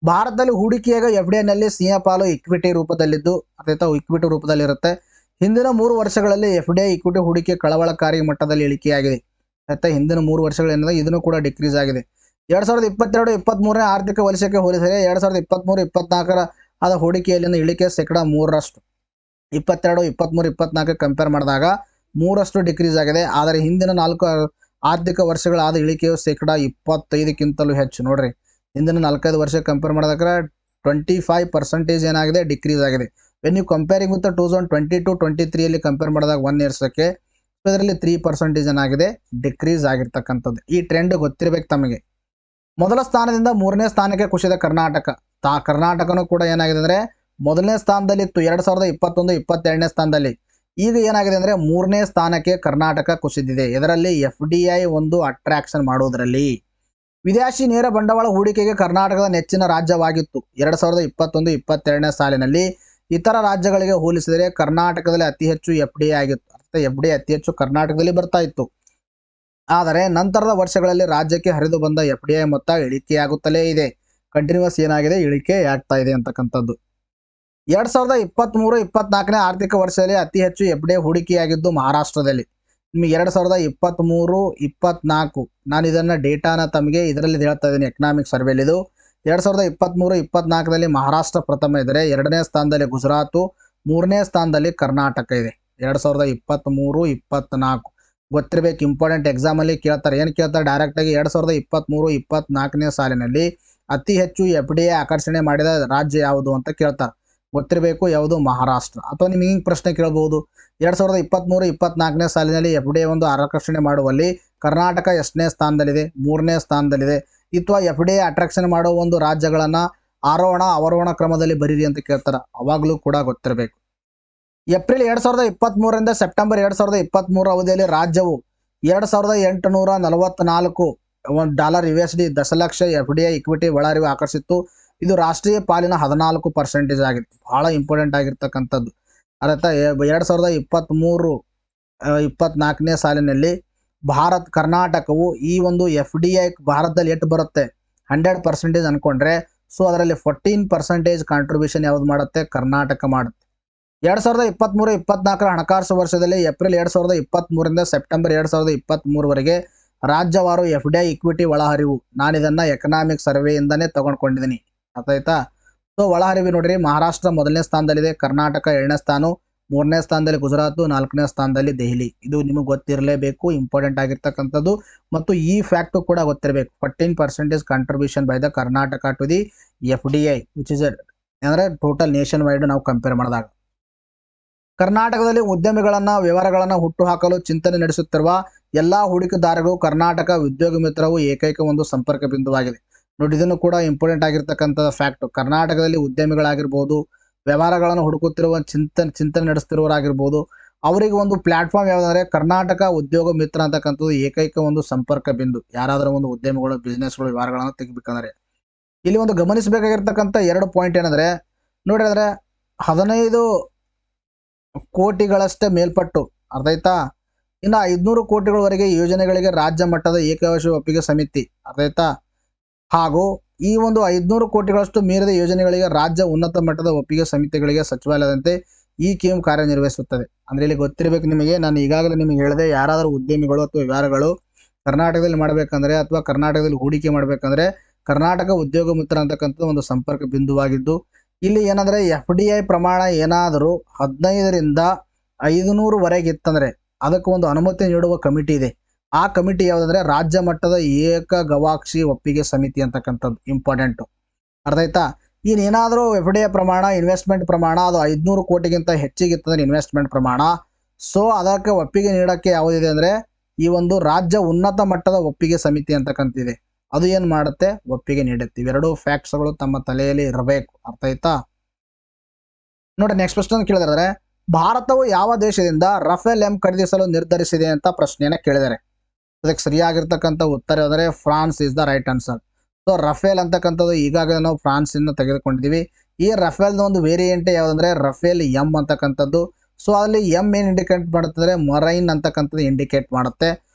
ಭಾರತದಲ್ಲಿ ಹೂಡಿಕೆಯಾಗ FDIನಲ್ಲಿ ಸಿಂಹಪಾಲು ಇಕ್ವಿಟಿ ರೂಪದಲ್ಲಿದ್ದು, ಅಥವಾ ಇಕ್ವಿಟಿ ರೂಪದಲ್ಲಿರುತ್ತೆ. ಹಿಂದಿನ 3 ವರ್ಷಗಳಲ್ಲಿ FDI ಇಕ್ವಿಟಿ ಹೂಡಿಕೆ ಕಳವಳಕಾರಿ ಮಟ್ಟದಲ್ಲಿ ಇಳಿಕೆಯಾಗಿದೆ. ಹಿಂದಿನ 3 ವರ್ಷಗಳೇನಿದೆ ಇದನ್ನು ಕೂಡ ಡಿಕ್ರೀಸ್ ಆಗಿದೆ. 2022-23ನೇ ಆರ್ಥಿಕ ವರ್ಷಕ್ಕೆ ಹೋಲಿಸಿದರೆ 2023-24ರ ಆದ ಹೂಡಿಕೆಯಲ್ಲಿನ ಇಳಿಕೆ 3%. 22-23-24 ಕಂಪೇರ್ ಮಾಡಿದಾಗ 3% ಡಿಕ್ರೀಸ್ ಆಗಿದೆ. ಆದರೆ ಹಿಂದಿನ 4 ಆರ್ಥಿಕ ವರ್ಷಗಳಾದ ಇಳಿಕೆಯು 25ಕ್ಕಿಂತಲೂ ಹೆಚ್ಚು. ನೋಡ್ರಿ, ಹಿಂದಿನ 4-5 ವರ್ಷ ಕಂಪೇರ್ ಮಾಡಿದಾಗ 25% ಏನಾಗಿದೆ, ಡಿಕ್ರೀಸ್ ಆಗಿದೆ. ವೆನ್ ಯು ಕಂಪೇರಿಂಗ್ ವಿತ್ 2022-23ಯಲ್ಲಿ ಕಂಪೇರ್ ಮಾಡಿದಾಗ 1 ಇಯರ್ಸಕ್ಕೆ ಇದರಲ್ಲಿ 3% ಏನಾಗಿದೆ, ಡಿಕ್ರೀಸ್ ಆಗಿರ್ತಕ್ಕಂಥದ್ದು. ಈ ಟ್ರೆಂಡ್ ಗೊತ್ತಿರಬೇಕು ತಮಗೆ. ಮೊದಲ ಸ್ಥಾನದಿಂದ 3ನೇ ಸ್ಥಾನಕ್ಕೆ ಕುಸಿದ ಕರ್ನಾಟಕನೂ ಕೂಡ ಏನಾಗಿದೆ ಅಂದರೆ ಮೊದಲನೇ ಸ್ಥಾನದಲ್ಲಿತ್ತು 2021-22ನೇ ಸ್ಥಾನದಲ್ಲಿ. ಈಗ ಏನಾಗಿದೆ ಅಂದರೆ 3ನೇ ಸ್ಥಾನಕ್ಕೆ ಕರ್ನಾಟಕ ಕುಸಿದಿದೆ. ಇದರಲ್ಲಿ FDI ಒಂದು ಅಟ್ರಾಕ್ಷನ್ ಮಾಡೋದರಲ್ಲಿ. ವಿದೇಶಿ ನೇರ ಬಂಡವಾಳ ಹೂಡಿಕೆಗೆ ಕರ್ನಾಟಕದ ನೆಚ್ಚಿನ ರಾಜ್ಯವಾಗಿತ್ತು 2021-22ನೇ ಸಾಲಿನಲ್ಲಿ. ಇತರ ರಾಜ್ಯಗಳಿಗೆ ಹೋಲಿಸಿದರೆ ಕರ್ನಾಟಕದಲ್ಲಿ ಅತಿ ಹೆಚ್ಚು FDI ಆಗಿತ್ತು. FDI ಅತಿ ಹೆಚ್ಚು ಕರ್ನಾಟಕದಲ್ಲಿ ಬರ್ತಾ ಇತ್ತು. ಆದರೆ ನಂತರದ ವರ್ಷಗಳಲ್ಲಿ ರಾಜ್ಯಕ್ಕೆ ಹರಿದು ಬಂದ FDI ಮೊತ್ತ ಇಳಿಕೆಯಾಗುತ್ತಲೇ ಇದೆ. ಕಂಟಿನ್ಯೂಸ್ ಏನಾಗಿದೆ, ಇಳಿಕೆ ಆಗ್ತಾ ಇದೆ ಅಂತಕ್ಕಂಥದ್ದು. 2023-24ನೇ ಆರ್ಥಿಕ ವರ್ಷದಲ್ಲಿ ಅತಿ ಹೆಚ್ಚು FDI ಹೂಡಿಕೆಯಾಗಿದ್ದು ಮಹಾರಾಷ್ಟ್ರದಲ್ಲಿ. ನಿಮಗೆ 2023-24 ನಾನು ಇದನ್ನು ಡೇಟಾನ ತಮಗೆ ಇದರಲ್ಲಿ ಹೇಳ್ತಾ ಇದ್ದೀನಿ, ಎಕನಾಮಿಕ್ ಸರ್ವೆಲಿ. ಇದು 2023-24ರಲ್ಲಿ ಮಹಾರಾಷ್ಟ್ರ ಪ್ರಥಮ ಇದ್ದರೆ, 2ನೇ ಸ್ಥಾನದಲ್ಲಿ ಗುಜರಾತು, 3ನೇ ಸ್ಥಾನದಲ್ಲಿ ಕರ್ನಾಟಕ ಇದೆ. 2023 24 ಗೊತ್ತಿರಬೇಕು. ಇಂಪಾರ್ಟೆಂಟ್ ಎಕ್ಸಾಮಲ್ಲಿ ಕೇಳ್ತಾರೆ. ಏನು ಕೇಳ್ತಾರೆ ಡೈರೆಕ್ಟಾಗಿ 2023 24ನೇ ಸಾಲಿನಲ್ಲಿ ಅತಿ ಹೆಚ್ಚು FDI ಆಕರ್ಷಣೆ ಮಾಡಿದ ರಾಜ್ಯ ಯಾವುದು ಅಂತ ಕೇಳ್ತಾರೆ. ಗೊತ್ತಿರಬೇಕು ಯಾವುದು, ಮಹಾರಾಷ್ಟ್ರ. ಅಥವಾ ನಿಮ್ಗೆ ಹಿಂಗೆ ಪ್ರಶ್ನೆ ಕೇಳ್ಬೋದು, 2023 24ನೇ ಸಾಲಿನಲ್ಲಿ FDI ಒಂದು ಆಕರ್ಷಣೆ ಮಾಡುವಲ್ಲಿ ಕರ್ನಾಟಕ ಎಷ್ಟನೇ ಸ್ಥಾನದಲ್ಲಿದೆ, 3ನೇ ಸ್ಥಾನದಲ್ಲಿದೆ. ಅಥವಾ FDI ಅಟ್ರಾಕ್ಷನ್ ಮಾಡೋ ಒಂದು ರಾಜ್ಯಗಳನ್ನು ಆರೋಹಣ ಅವರೋಹಣ ಕ್ರಮದಲ್ಲಿ ಬರೀರಿ ಅಂತ ಕೇಳ್ತಾರೆ. ಅವಾಗಲೂ ಕೂಡ ಗೊತ್ತಿರಬೇಕು. ಏಪ್ರಿಲ್ 2023ರಿಂದ ಸೆಪ್ಟೆಂಬರ್ 2023 ಅವಧಿಯಲ್ಲಿ ರಾಜ್ಯವು $2,844 USD ದಶಲಕ್ಷ FDI ಇಕ್ವಿಟಿ ಒಳಹರಿವು ಆಕರ್ಷಿತ್ತು. ಇದು ರಾಷ್ಟ್ರೀಯ ಪಾಲಿನ 14% ಆಗಿದೆ. ಬಹಳ ಇಂಪಾರ್ಟೆಂಟ್ ಆಗಿರ್ತಕ್ಕಂಥದ್ದು. ಅರ್ಥ 2023-24ನೇ ಸಾಲಿನಲ್ಲಿ ಕರ್ನಾಟಕವು ಈ ಒಂದು FDI ಭಾರತದಲ್ಲಿ ಎಷ್ಟು ಬರುತ್ತೆ 100% ಅನ್ಕೊಂಡ್ರೆ, ಸೊ ಅದರಲ್ಲಿ 14% ಕಾಂಟ್ರಿಬ್ಯೂಷನ್ ಯಾವ್ದು ಮಾಡುತ್ತೆ, ಕರ್ನಾಟಕ ಮಾಡುತ್ತೆ. 2023-24 ಹಣಕಾಸು ವರ್ಷದಲ್ಲಿ ಏಪ್ರಿಲ್ 2023ರಿಂದ ಸೆಪ್ಟೆಂಬರ್ 2023ವರೆಗೆ ರಾಜ್ಯವಾರು FDI ಇಕ್ವಿಟಿ ಒಳಹರಿವು, ನಾನಿದನ್ನು ಎಕನಾಮಿಕ್ ಸರ್ವೆಯಿಂದನೇ ತಗೊಂಡ್ಕೊಂಡಿದ್ದೀನಿ. ಅರ್ಥಾಯ್ತಾ? ಸೊ ಒಳಹರಿವು ನೋಡ್ರಿ, ಮಹಾರಾಷ್ಟ್ರ 1ನೇ ಸ್ಥಾನದಲ್ಲಿದೆ, ಕರ್ನಾಟಕ 2ನೇ ಸ್ಥಾನ, 3ನೇ ಸ್ಥಾನದಲ್ಲಿ ಗುಜರಾತ್, 4ನೇ ಸ್ಥಾನದಲ್ಲಿ ದೆಹಲಿ. ಇದು ನಿಮಗೆ ಗೊತ್ತಿರಲೇಬೇಕು, ಇಂಪಾರ್ಟೆಂಟ್ ಆಗಿರ್ತಕ್ಕಂಥದ್ದು. ಮತ್ತು ಈ ಫ್ಯಾಕ್ಟು ಕೂಡ ಗೊತ್ತಿರಬೇಕು, 14% contribution by the Karnataka to the FDI which is ಅಂದರೆ ಟೋಟಲ್ ನೇಷನ್ ವೈಡ್ ನಾವು ಕಂಪೇರ್ ಮಾಡಿದಾಗ. ಕರ್ನಾಟಕದಲ್ಲಿ ಉದ್ಯಮಿಗಳನ್ನು ವ್ಯವಹಾರಗಳನ್ನು ಹುಟ್ಟುಹಾಕಲು ಚಿಂತನೆ ನಡೆಸುತ್ತಿರುವ ಎಲ್ಲ ಹೂಡಿಕೆದಾರರು ಕರ್ನಾಟಕ ಉದ್ಯೋಗ ಮಿತ್ರವು ಏಕೈಕ ಒಂದು ಸಂಪರ್ಕ ಬಿಂದುವಾಗಿದೆ. ನೋಡಿ, ಇದನ್ನು ಕೂಡ ಇಂಪಾರ್ಟೆಂಟ್ ಆಗಿರ್ತಕ್ಕಂಥ ಫ್ಯಾಕ್ಟ್. ಕರ್ನಾಟಕದಲ್ಲಿ ಉದ್ಯಮಿಗಳಾಗಿರ್ಬೋದು, ವ್ಯವಹಾರಗಳನ್ನು ಹುಡುಕುತ್ತಿರುವ ಚಿಂತನೆ ನಡೆಸುತ್ತಿರುವವರಾಗಿರ್ಬೋದು, ಅವರಿಗೆ ಒಂದು ಪ್ಲಾಟ್ಫಾರ್ಮ್ ಯಾವುದಂದ್ರೆ ಕರ್ನಾಟಕ ಉದ್ಯೋಗ ಮಿತ್ರ ಅಂತಕ್ಕಂಥದ್ದು ಏಕೈಕ ಒಂದು ಸಂಪರ್ಕ ಬಿಂದು. ಯಾರಾದರೂ ಒಂದು ಉದ್ಯಮಿಗಳು, ಬಿಸ್ನೆಸ್ಗಳು, ವ್ಯವಹಾರಗಳನ್ನು ತೆಗಿಬೇಕಂದ್ರೆ ಇಲ್ಲಿ ಒಂದು ಗಮನಿಸಬೇಕಾಗಿರ್ತಕ್ಕಂಥ 2 ಪಾಯಿಂಟ್ ಏನಂದ್ರೆ, ನೋಡಿದ್ರೆ 15 ಕೋಟಿಗಳಷ್ಟೇ ಮೇಲ್ಪಟ್ಟು, ಅರ್ಥಾಯ್ತಾ, ಇನ್ನು 500 ಕೋಟಿಗಳವರೆಗೆ ಯೋಜನೆಗಳಿಗೆ ರಾಜ್ಯ ಮಟ್ಟದ ಏಕಪಕ್ಷೀಯ ಒಪ್ಪಿಗೆ ಸಮಿತಿ, ಅರ್ಥಾಯ್ತಾ, ಹಾಗೂ ಈ ಒಂದು 500 ಕೋಟಿಗಳಷ್ಟು ಮೀರಿದ ಯೋಜನೆಗಳಿಗೆ ರಾಜ್ಯ ಉನ್ನತ ಮಟ್ಟದ ಒಪ್ಪಿಗೆ ಸಮಿತಿಗಳಿಗೆ ಸಚಿವಾಲಯದಂತೆ ಈ ಸ್ಕೀಮ್ ಕಾರ್ಯನಿರ್ವಹಿಸುತ್ತದೆ. ಅಂದ್ರೆ ಇಲ್ಲಿ ಗೊತ್ತಿರಬೇಕು ನಿಮಗೆ, ನಾನು ಈಗಾಗಲೇ ನಿಮಗೆ ಹೇಳಿದೆ, ಯಾರಾದರೂ ಉದ್ಯಮಿಗಳು ಅಥವಾ ವ್ಯವಹಾರಗಳು ಕರ್ನಾಟಕದಲ್ಲಿ ಮಾಡಬೇಕಂದ್ರೆ ಅಥವಾ ಕರ್ನಾಟಕದಲ್ಲಿ ಹೂಡಿಕೆ ಮಾಡಬೇಕಂದ್ರೆ ಕರ್ನಾಟಕ ಉದ್ಯೋಗ ಮಿತ್ರ ಅಂತಕ್ಕಂಥದ್ದು ಒಂದು ಸಂಪರ್ಕ ಬಿಂದುವಾಗಿದ್ದು, ಇಲ್ಲಿ ಏನಂದ್ರೆ FDI ಪ್ರಮಾಣ ಏನಾದರೂ 15ರಿಂದ 500ವರೆಗೆ ಇತ್ತಂದ್ರೆ ಅದಕ್ಕೆ ಒಂದು ಅನುಮತಿ ನೀಡುವ ಕಮಿಟಿ ಇದೆ. ಆ ಕಮಿಟಿ ಯಾವುದಂದ್ರೆ ರಾಜ್ಯ ಮಟ್ಟದ ಏಕ ಗವಾಕ್ಷಿ ಒಪ್ಪಿಗೆ ಸಮಿತಿ ಅಂತಕ್ಕಂಥದ್ದು ಇಂಪಾರ್ಟೆಂಟು. ಅರ್ಥ ಆಯ್ತಾ? ಏನಾದರೂ FDI ಪ್ರಮಾಣ, ಇನ್ವೆಸ್ಟ್ಮೆಂಟ್ ಪ್ರಮಾಣ ಅದು 500 ಕೋಟಿಗಿಂತ ಹೆಚ್ಚಿಗಿತ್ತಂದ್ರೆ ಇನ್ವೆಸ್ಟ್ಮೆಂಟ್ ಪ್ರಮಾಣ, ಸೊ ಅದಕ್ಕೆ ಒಪ್ಪಿಗೆ ನೀಡೋಕ್ಕೆ ಯಾವುದಿದೆ ಅಂದರೆ ಈ ಒಂದು ರಾಜ್ಯ ಉನ್ನತ ಮಟ್ಟದ ಒಪ್ಪಿಗೆ ಸಮಿತಿ ಅಂತಕ್ಕಂತಿದೆ. ಅದು ಏನು ಮಾಡುತ್ತೆ, ಒಪ್ಪಿಗೆ ನೀಡುತ್ತೆ. ಇವೆರಡೂ ಫ್ಯಾಕ್ಟ್ಸ್ಗಳು ತಮ್ಮ ತಲೆಯಲ್ಲಿ ಇರಬೇಕು. ಅರ್ಥ ಆಯ್ತಾ? ನೋಡಿ, ನೆಕ್ಸ್ಟ್ ಕ್ವಶನ್ ಕೇಳಿದ್ರೆ, ಭಾರತವು ಯಾವ ದೇಶದಿಂದ ರಫೇಲ್ ಖರೀದಿಸಲು ನಿರ್ಧರಿಸಿದೆ ಅಂತ ಪ್ರಶ್ನೆಯನ್ನು ಕೇಳಿದ್ದಾರೆ. ಅದಕ್ಕೆ ಸರಿಯಾಗಿರ್ತಕ್ಕಂಥ ಉತ್ತರ ಅಂದರೆ France is the right answer. So Rafale ಅಂತಕ್ಕಂಥದ್ದು ಈಗಾಗಲೇ ನಾವು ಫ್ರಾನ್ಸ್ ಇಂದ ತೆಗೆದುಕೊಂಡಿದ್ದೀವಿ. ಈ ರಫೇಲ್ನ ಒಂದು ವೇರಿಯಂಟ್ ಯಾವುದಂದ್ರೆ ರಫೇಲ್ ಅಂತಕ್ಕಂಥದ್ದು. ಸೊ ಅಲ್ಲಿ ಏನು ಇಂಡಿಕೇಟ್ ಮಾಡುತ್ತೆ, ಮರೈನ್ ಅಂತಕ್ಕಂಥದ್ದು ಇಂಡಿಕೇಟ್ ಮಾಡುತ್ತೆ.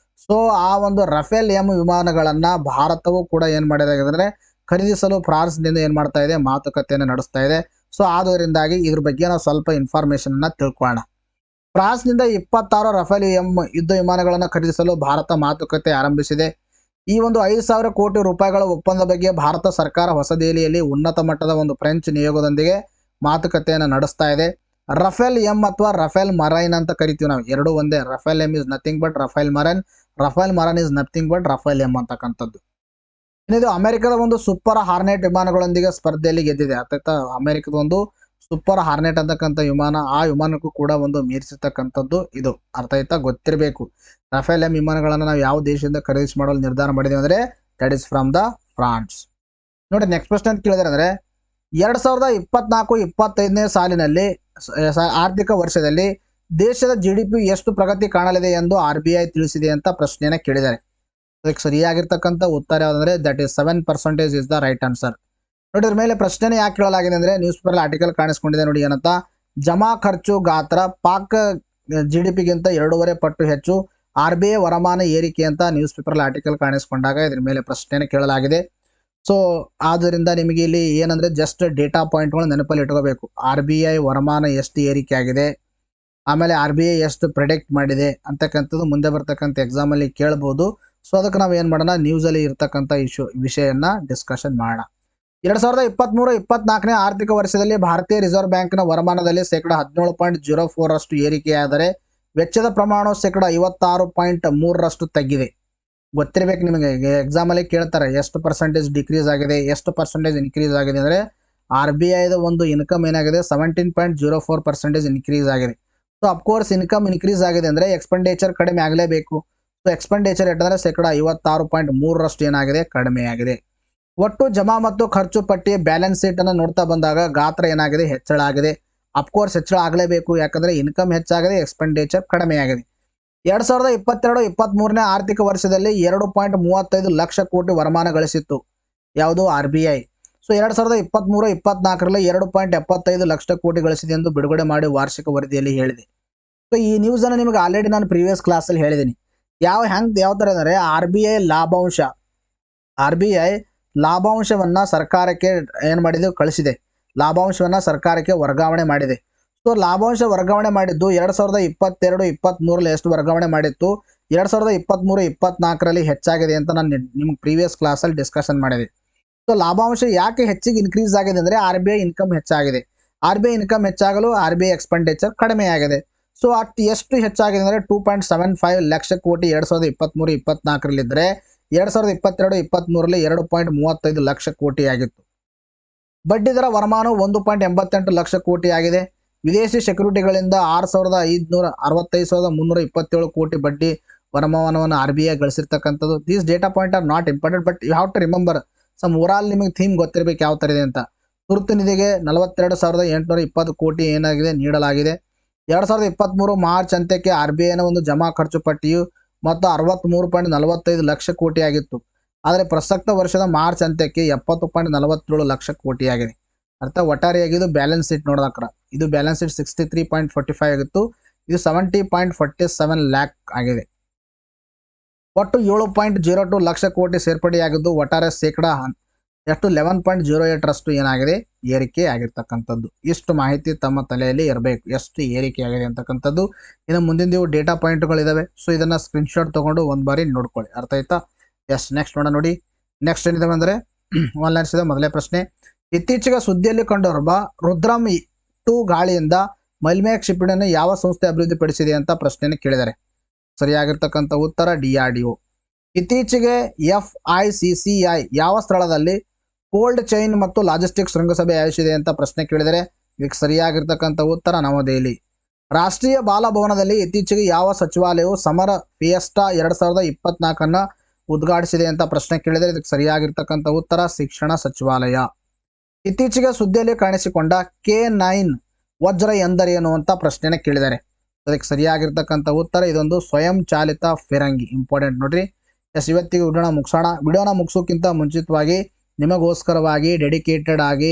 ಸೊ ಆ ಒಂದು ರಫೇಲ್ ವಿಮಾನಗಳನ್ನು ಭಾರತವು ಕೂಡ ಏನು ಮಾಡಿದೆ ಅಂದರೆ ಖರೀದಿಸಲು ಫ್ರಾನ್ಸ್ನಿಂದ ಏನು ಮಾಡ್ತಾ ಇದೆ, ಮಾತುಕತೆಯನ್ನು ನಡೆಸ್ತಾ ಇದೆ. ಸೊ ಆದ್ದರಿಂದಾಗಿ ಇದ್ರ ಬಗ್ಗೆ ನಾವು ಸ್ವಲ್ಪ ಇನ್ಫಾರ್ಮೇಷನ್ ತಿಳ್ಕೊಳ್ಳೋಣ. ಫ್ರಾನ್ಸ್ನಿಂದ 26 ರಫೇಲ್ ಯುದ್ಧ ವಿಮಾನಗಳನ್ನು ಖರೀದಿಸಲು ಭಾರತ ಮಾತುಕತೆ ಆರಂಭಿಸಿದೆ. ಈ ಒಂದು 5,000 ಕೋಟಿ ರೂಪಾಯಿಗಳ ಒಪ್ಪಂದ ಬಗ್ಗೆ ಭಾರತ ಸರ್ಕಾರ ಹೊಸ ದೆಹಲಿಯಲ್ಲಿ ಉನ್ನತ ಮಟ್ಟದ ಒಂದು ಫ್ರೆಂಚ್ ನಿಯೋಗದೊಂದಿಗೆ ಮಾತುಕತೆಯನ್ನು ನಡೆಸ್ತಾ ಇದೆ. ರಫೇಲ್ ಅಥವಾ ರಫೇಲ್ ಮರೈನ್ ಅಂತ ಕರಿತೀವಿ ನಾವು, ಎರಡೂ ಒಂದೇ. Rafale is nothing but Rafale marine is nothing but Rafale ಅಂತಕ್ಕಂಥದ್ದು. ಇದು ಅಮೆರಿಕದ ಒಂದು ಸೂಪರ್ ಹಾರ್ನೆಟ್ ವಿಮಾನಗಳೊಂದಿಗೆ ಸ್ಪರ್ಧೆಯಲ್ಲಿ ಗೆದ್ದಿದೆ. ಅರ್ಥಾಯ್ತಾ? ಅಮೆರಿಕದ ಒಂದು ಸೂಪರ್ ಹಾರ್ನೆಟ್ ಅಂತಕ್ಕಂಥ ವಿಮಾನ, ಆ ವಿಮಾನಕ್ಕೂ ಕೂಡ ಒಂದು ಮೀರಿಸತಕ್ಕಂಥದ್ದು ಇದು. ಅರ್ಥ ಆಯ್ತಾ? ಗೊತ್ತಿರಬೇಕು. ರಫೇಲ್ ವಿಮಾನಗಳನ್ನು ನಾವು ಯಾವ ದೇಶದಿಂದ ಖರೀದಿಸಿ ಮಾಡಲು ನಿರ್ಧಾರ ಮಾಡಿದ್ದೀವಿ ಅಂದರೆ that is from the France. ನೋಡಿ, ನೆಕ್ಸ್ಟ್ ಪ್ರಶ್ನೆ ಅಂತ ಕೇಳಿದ್ರೆ ಅಂದರೆ 2024-25ನೇ ಸಾಲಿನಲ್ಲಿ ಆರ್ಥಿಕ ವರ್ಷದಲ್ಲಿ ದೇಶದ GDP ಎಷ್ಟು ಪ್ರಗತಿ ಕಾಣಲಿದೆ ಎಂದು RBI ತಿಳಿಸಿದೆ ಅಂತ ಪ್ರಶ್ನೆಯನ್ನು ಕೇಳಿದ್ದಾರೆ. ಅದಕ್ಕೆ ಸರಿಯಾಗಿರ್ತಕ್ಕಂಥ ಉತ್ತರ ಯಾವುದಂದ್ರೆ that is 7% is the right answer. ನೋಡಿ, ಇದ್ರ ಮೇಲೆ ಪ್ರಶ್ನೆ ಯಾಕೆ ಕೇಳಲಾಗಿದೆ ಅಂದರೆ ನ್ಯೂಸ್ ಪೇಪರ್ ಆರ್ಟಿಕಲ್ ಕಾಣಿಸ್ಕೊಂಡಿದೆ ನೋಡಿ. ಏನಂತ, ಜಮಾ ಖರ್ಚು ಗಾತ್ರ ಪಾಕ್ GDPಗಿಂತ 2.5 ಪಟ್ಟು ಹೆಚ್ಚು, RBI ವರಮಾನ ಏರಿಕೆ ಅಂತ ನ್ಯೂಸ್ ಪೇಪರ್ ಆರ್ಟಿಕಲ್ ಕಾಣಿಸ್ಕೊಂಡಾಗ ಇದ್ರ ಮೇಲೆ ಪ್ರಶ್ನೆಯನ್ನು ಕೇಳಲಾಗಿದೆ. ಸೊ ಆದ್ದರಿಂದ ನಿಮಗೆ ಇಲ್ಲಿ ಏನಂದ್ರೆ ಜಸ್ಟ್ ಡೇಟಾ ಪಾಯಿಂಟ್ಗಳು ನೆನಪಲ್ಲಿ ಇಟ್ಕೋಬೇಕು. RBI ವರಮಾನ ಎಷ್ಟು ಏರಿಕೆ ಆಗಿದೆ, ಆಮೇಲೆ RBI ಎಷ್ಟು ಪ್ರೆಡಿಕ್ಟ್ ಮಾಡಿದೆ ಅಂತಕ್ಕಂಥದ್ದು ಮುಂದೆ ಬರ್ತಕ್ಕಂಥ ಎಕ್ಸಾಮಲ್ಲಿ ಕೇಳ್ಬೋದು. ಸೊ ಅದಕ್ಕೆ ನಾವು ಏನು ಮಾಡೋಣ, ನ್ಯೂಸಲ್ಲಿ ಇರ್ತಕ್ಕಂಥ ವಿಷಯನ ಡಿಸ್ಕಷನ್ ಮಾಡೋಣ. 2023-24ನೇ ಆರ್ಥಿಕ ವರ್ಷದಲ್ಲಿ ಭಾರತೀಯ ರಿಸರ್ವ್ ಬ್ಯಾಂಕ್ನ ವರಮಾನದಲ್ಲಿ ಶೇಕಡ 17.04 ಏರಿಕೆಯಾದರೆ ವೆಚ್ಚದ ಪ್ರಮಾಣವು ಶೇಕಡ 56.3 ತಗ್ಗಿದೆ. ಗೊತ್ತಿರಬೇಕು ನಿಮಗೆ, ಎಕ್ಸಾಮಲ್ಲಿ ಕೇಳ್ತಾರೆ ಎಷ್ಟು ಪರ್ಸೆಂಟೇಜ್ ಡಿಕ್ರೀಸ್ ಆಗಿದೆ, ಎಷ್ಟು ಪರ್ಸೆಂಟೇಜ್ ಇನ್ಕ್ರೀಸ್ ಆಗಿದೆ ಅಂದರೆ RBIದ ಒಂದು ಇನ್ಕಮ್ ಏನಾಗಿದೆ 17.04% ಇನ್ಕ್ರೀಸ್ ಆಗಿದೆ. ಸೊ ಅಫ್ಕೋರ್ಸ್ ಇನ್ಕಮ್ ಇನ್ಕ್ರೀಸ್ ಆಗಿದೆ ಅಂದರೆ ಎಕ್ಸ್ಪೆಂಡಿಚರ್ ಕಡಿಮೆ ಆಗಲೇಬೇಕು. ಸೊ ಎಕ್ಸ್ಪೆಂಡಿಚರ್ ಎಟ್ಟಂದರೆ ಶೇಕಡ 56.3 ಏನಾಗಿದೆ, ಕಡಿಮೆಯಾಗಿದೆ. ಒಟ್ಟು ಜಮಾ ಮತ್ತು ಖರ್ಚು ಪಟ್ಟಿಯ ಬ್ಯಾಲೆನ್ಸ್ ಶೀಟ್ ಅನ್ನು ನೋಡ್ತಾ ಬಂದಾಗ ಗಾತ್ರ ಏನಾಗಿದೆ, ಹೆಚ್ಚಳ ಆಗಿದೆ. ಅಫ್ಕೋರ್ಸ್ ಹೆಚ್ಚಳ ಆಗಲೇಬೇಕು, ಯಾಕಂದರೆ ಇನ್ಕಮ್ ಹೆಚ್ಚಾಗಿದೆ, ಎಕ್ಸ್ಪೆಂಡಿಚರ್ ಕಡಿಮೆಯಾಗಿದೆ. 2022-23ನೇ ಆರ್ಥಿಕ ವರ್ಷದಲ್ಲಿ 2.35 ಲಕ್ಷ ಕೋಟಿ ವರಮಾನ ಗಳಿಸಿತ್ತು ಯಾವುದು, RBI. ಸೊ 2023-24ರಲ್ಲಿ 2.75 ಲಕ್ಷ ಕೋಟಿ ಗಳಿಸಿದೆ ಎಂದು ಬಿಡುಗಡೆ ಮಾಡಿ ವಾರ್ಷಿಕ ವರದಿಯಲ್ಲಿ ಹೇಳಿದೆ. ಸೊ ಈ ನ್ಯೂಸನ್ನು ನಿಮಗೆ ಆಲ್ರೆಡಿ ನಾನು ಪ್ರೀವಿಯಸ್ ಕ್ಲಾಸಲ್ಲಿ ಹೇಳಿದ್ದೀನಿ. ಯಾವ ಥರ ಅಂದರೆ RBI ಲಾಭಾಂಶವನ್ನು ಸರ್ಕಾರಕ್ಕೆ ಏನು ಮಾಡಿದೆ, ಕಳಿಸಿದೆ. ಲಾಭಾಂಶವನ್ನು ಸರ್ಕಾರಕ್ಕೆ ವರ್ಗಾವಣೆ ಮಾಡಿದೆ. ಸೊ ಲಾಭಾಂಶ ವರ್ಗಾವಣೆ ಮಾಡಿದ್ದು 2022-23ರಲ್ಲಿ ಎಷ್ಟು ವರ್ಗಾವಣೆ ಮಾಡಿತ್ತು, 2023-24ರಲ್ಲಿ ಹೆಚ್ಚಾಗಿದೆ ಅಂತ ನಾನು ನಿಮ್ಗೆ ಪ್ರೀವಿಯಸ್ ಕ್ಲಾಸಲ್ಲಿ ಡಿಸ್ಕಷನ್ ಮಾಡಿದೆ. ಸೊ ಲಾಭಾಂಶ ಯಾಕೆ ಹೆಚ್ಚಿಗೆ ಇನ್ಕ್ರೀಸ್ ಆಗಿದೆ ಅಂದರೆ RBI ಇನ್ಕಮ್ ಹೆಚ್ಚಾಗಿದೆ. RBI ಇನ್ಕಮ್ ಹೆಚ್ಚಾಗಲು RBI ಎಕ್ಸ್ಪೆಂಡಿಚರ್ ಕಡಿಮೆಯಾಗಿದೆ. ಸೊ ಎಷ್ಟು ಹೆಚ್ಚಾಗಿದೆ ಅಂದರೆ 2.75 ಲಕ್ಷ ಕೋಟಿ 2023-24ರಲ್ಲಿದ್ದರೆ 2022-23ರಲ್ಲಿ 2.35 ಲಕ್ಷ ಕೋಟಿ ಆಗಿತ್ತು. ಬಡ್ಡಿ ದರ ವರಮಾನವು 1.88 ಲಕ್ಷ ಕೋಟಿ ಆಗಿದೆ. ವಿದೇಶಿ ಸೆಕ್ಯೂರಿಟಿಗಳಿಂದ 65,327 ಕೋಟಿ ಬಡ್ಡಿ ವರಮಾನವನ್ನು RBI ಗಳಿಸಿರ್ತಕ್ಕಂಥದ್ದು. These data point are not important, but you have to remember some overall. ನಿಮಗೆ ಥೀಮ್ ಗೊತ್ತಿರಬೇಕು ಯಾವ ಥರ ಇದೆ ಅಂತ. ತುರ್ತು ನಿಧಿಗೆ 42,820 ಕೋಟಿ ಏನಾಗಿದೆ, ನೀಡಲಾಗಿದೆ. 2023 ಮಾರ್ಚ್ ಅಂತ್ಯಕ್ಕೆ RBIನ ಒಂದು ಜಮಾ ಖರ್ಚು ಪಟ್ಟಿಯು ಮತ್ತು 63.45 ಲಕ್ಷ ಕೋಟಿ ಆಗಿತ್ತು. ಆದರೆ ಪ್ರಸಕ್ತ ವರ್ಷದ ಮಾರ್ಚ್ ಅಂತ್ಯಕ್ಕೆ 70.47 ಲಕ್ಷ ಕೋಟಿ ಆಗಿದೆ. ಅರ್ಥ ಒಟ್ಟಾರೆಯಾಗಿದ್ದು ಬ್ಯಾಲೆನ್ಸ್ ಶೀಟ್ ನೋಡೋದಕ್ರ ಇದು ಬ್ಯಾಲೆನ್ಸ್ ಶೀಟ್ 63.45 ಆಗಿತ್ತು, ಇದು 70.47 ಲ್ಯಾಕ್ ಆಗಿದೆ. ಒಟ್ಟು 7.02 ಲಕ್ಷ ಕೋಟಿ ಸೇರ್ಪಡೆಯಾಗಿದ್ದು ಒಟ್ಟಾರೆ ಶೇಕಡ ಎಷ್ಟು 11.08ರಷ್ಟು ಏನಾಗಿದೆ, ಏರಿಕೆ ಆಗಿರ್ತಕ್ಕಂಥದ್ದು. ಇಷ್ಟು ಮಾಹಿತಿ ತಮ್ಮ ತಲೆಯಲ್ಲಿ ಇರಬೇಕು, ಎಷ್ಟು ಏರಿಕೆ ಆಗಿದೆ ಅಂತಕ್ಕಂಥದ್ದು. ಇನ್ನು ಮುಂದಿನ ಡೇಟಾ ಪಾಯಿಂಟ್ಗಳಿದಾವೆ. ಸೊ ಇದನ್ನು ಸ್ಕ್ರೀನ್ಶಾಟ್ ತೊಗೊಂಡು ಒಂದು ಬಾರಿ ನೋಡ್ಕೊಳ್ಳಿ, ಅರ್ಥ ಆಯ್ತಾ. ಎಸ್, ನೆಕ್ಸ್ಟ್ ನೋಡಿ. ನೆಕ್ಸ್ಟ್ ಏನಿದಾವೆ ಅಂದರೆ ಆನ್ಲೈನ್ಸ್ ಇದೆ. ಮೊದಲೇ ಪ್ರಶ್ನೆ, ಇತ್ತೀಚೆಗೆ ಸುದ್ದಿಯಲ್ಲಿ ಕಂಡುಬರುವ ರುದ್ರಮ್ 2 ಗಾಳಿಯಿಂದ ಮೇಲ್ಮೈ ಕ್ಷಿಪಣಿಯನ್ನು ಯಾವ ಸಂಸ್ಥೆ ಅಭಿವೃದ್ಧಿಪಡಿಸಿದೆ ಅಂತ ಪ್ರಶ್ನೆಯನ್ನು ಕೇಳಿದ್ದಾರೆ. ಸರಿಯಾಗಿರ್ತಕ್ಕಂಥ ಉತ್ತರ DRDO. ಇತ್ತೀಚೆಗೆ FICCI ಯಾವ ಸ್ಥಳದಲ್ಲಿ ಕೋಲ್ಡ್ ಚೈನ್ ಮತ್ತು ಲಾಜಿಸ್ಟಿಕ್ಸ್ ಶೃಂಗಸಭೆ ಆಯೋಜಿಸಿದೆ ಅಂತ ಪ್ರಶ್ನೆ ಕೇಳಿದರೆ ಇದಕ್ಕೆ ಸರಿಯಾಗಿರ್ತಕ್ಕಂಥ ಉತ್ತರ ನವದೆಹಲಿ. ರಾಷ್ಟ್ರೀಯ ಬಾಲಭವನದಲ್ಲಿ ಇತ್ತೀಚೆಗೆ ಯಾವ ಸಚಿವಾಲಯವು ಸಮರ ಫಿಯೆಸ್ಟಾ 2024 ಉದ್ಘಾಟಿಸಿದೆ ಅಂತ ಪ್ರಶ್ನೆ ಕೇಳಿದರೆ ಇದಕ್ಕೆ ಸರಿಯಾಗಿರ್ತಕ್ಕಂಥ ಉತ್ತರ ಶಿಕ್ಷಣ ಸಚಿವಾಲಯ. ಇತ್ತೀಚೆಗೆ ಸುದ್ದಿಯಲ್ಲಿ ಕಾಣಿಸಿಕೊಂಡ K9 ವಜ್ರ ಎಂದರೇನು ಅಂತ ಪ್ರಶ್ನೆನ ಕೇಳಿದ್ದಾರೆ. ಅದಕ್ಕೆ ಸರಿಯಾಗಿರ್ತಕ್ಕಂಥ ಉತ್ತರ ಇದೊಂದು ಸ್ವಯಂ ಚಾಲಿತ ಫಿರಂಗಿ. ಇಂಪಾರ್ಟೆಂಟ್ ನೋಡ್ರಿ. ಎಸ್, ಇವತ್ತಿಗೆ ವಿಡಿಯೋನ ಮುಗಿಸೋಕ್ಕಿಂತ ಮುಂಚಿತವಾಗಿ ನಿಮಗೋಸ್ಕರವಾಗಿ ಡೆಡಿಕೇಟೆಡ್ ಆಗಿ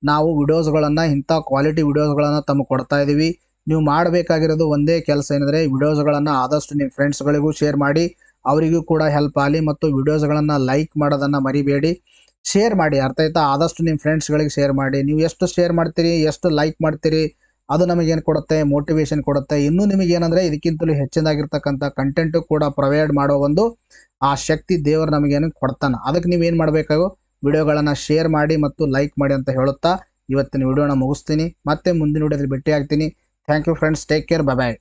ನಾವು ವಿಡಿಯೋಸ್ಗಳನ್ನು, ಇಂಥ ಕ್ವಾಲಿಟಿ ವಿಡಿಯೋಸ್ಗಳನ್ನು ತಮಗೆ ಕೊಡ್ತಾ ಇದ್ದೀವಿ. ನೀವು ಮಾಡಬೇಕಾಗಿರೋದು ಒಂದೇ ಕೆಲಸ ಏನಂದರೆ ವಿಡಿಯೋಸ್ಗಳನ್ನು ಆದಷ್ಟು ನಿಮ್ಮ ಫ್ರೆಂಡ್ಸ್ಗಳಿಗೂ ಶೇರ್ ಮಾಡಿ, ಅವರಿಗೂ ಕೂಡ ಹೆಲ್ಪ್ ಆಗಲಿ. ಮತ್ತು ವಿಡಿಯೋಸ್ಗಳನ್ನು ಲೈಕ್ ಮಾಡೋದನ್ನು ಮರಿಬೇಡಿ, ಶೇರ್ ಮಾಡಿ, ಅರ್ಥ ಆಯ್ತಾ. ಆದಷ್ಟು ನಿಮ್ಮ ಫ್ರೆಂಡ್ಸ್ಗಳಿಗೆ ಶೇರ್ ಮಾಡಿ. ನೀವು ಎಷ್ಟು ಶೇರ್ ಮಾಡ್ತೀರಿ, ಎಷ್ಟು ಲೈಕ್ ಮಾಡ್ತೀರಿ, ಅದು ನಮಗೇನು ಕೊಡುತ್ತೆ, ಮೋಟಿವೇಶನ್ ಕೊಡುತ್ತೆ. ಇನ್ನೂ ನಿಮಗೇನಂದರೆ ಇದಕ್ಕಿಂತಲೂ ಹೆಚ್ಚಿನಾಗಿರ್ತಕ್ಕಂಥ ಕಂಟೆಂಟು ಕೂಡ ಪ್ರೊವೈಡ್ ಮಾಡೋ ಒಂದು ಆ ಶಕ್ತಿ ದೇವರು ನಮಗೇನು ಕೊಡ್ತಾನೆ. ಅದಕ್ಕೆ ನೀವೇನು ಮಾಡಬೇಕಾಗೋ ವಿಡಿಯೋಗಳನ್ನು ಶೇರ್ ಮಾಡಿ ಮತ್ತು ಲೈಕ್ ಮಾಡಿ ಅಂತ ಹೇಳುತ್ತಾ ಇವತ್ತಿನ ವಿಡಿಯೋನ ಮುಗಿಸ್ತೀನಿ. ಮತ್ತೆ ಮುಂದಿನ ವಿಡಿಯೋದಲ್ಲಿ ಭೇಟಿ ಆಗ್ತೀನಿ. Thank you friends, take care, bye.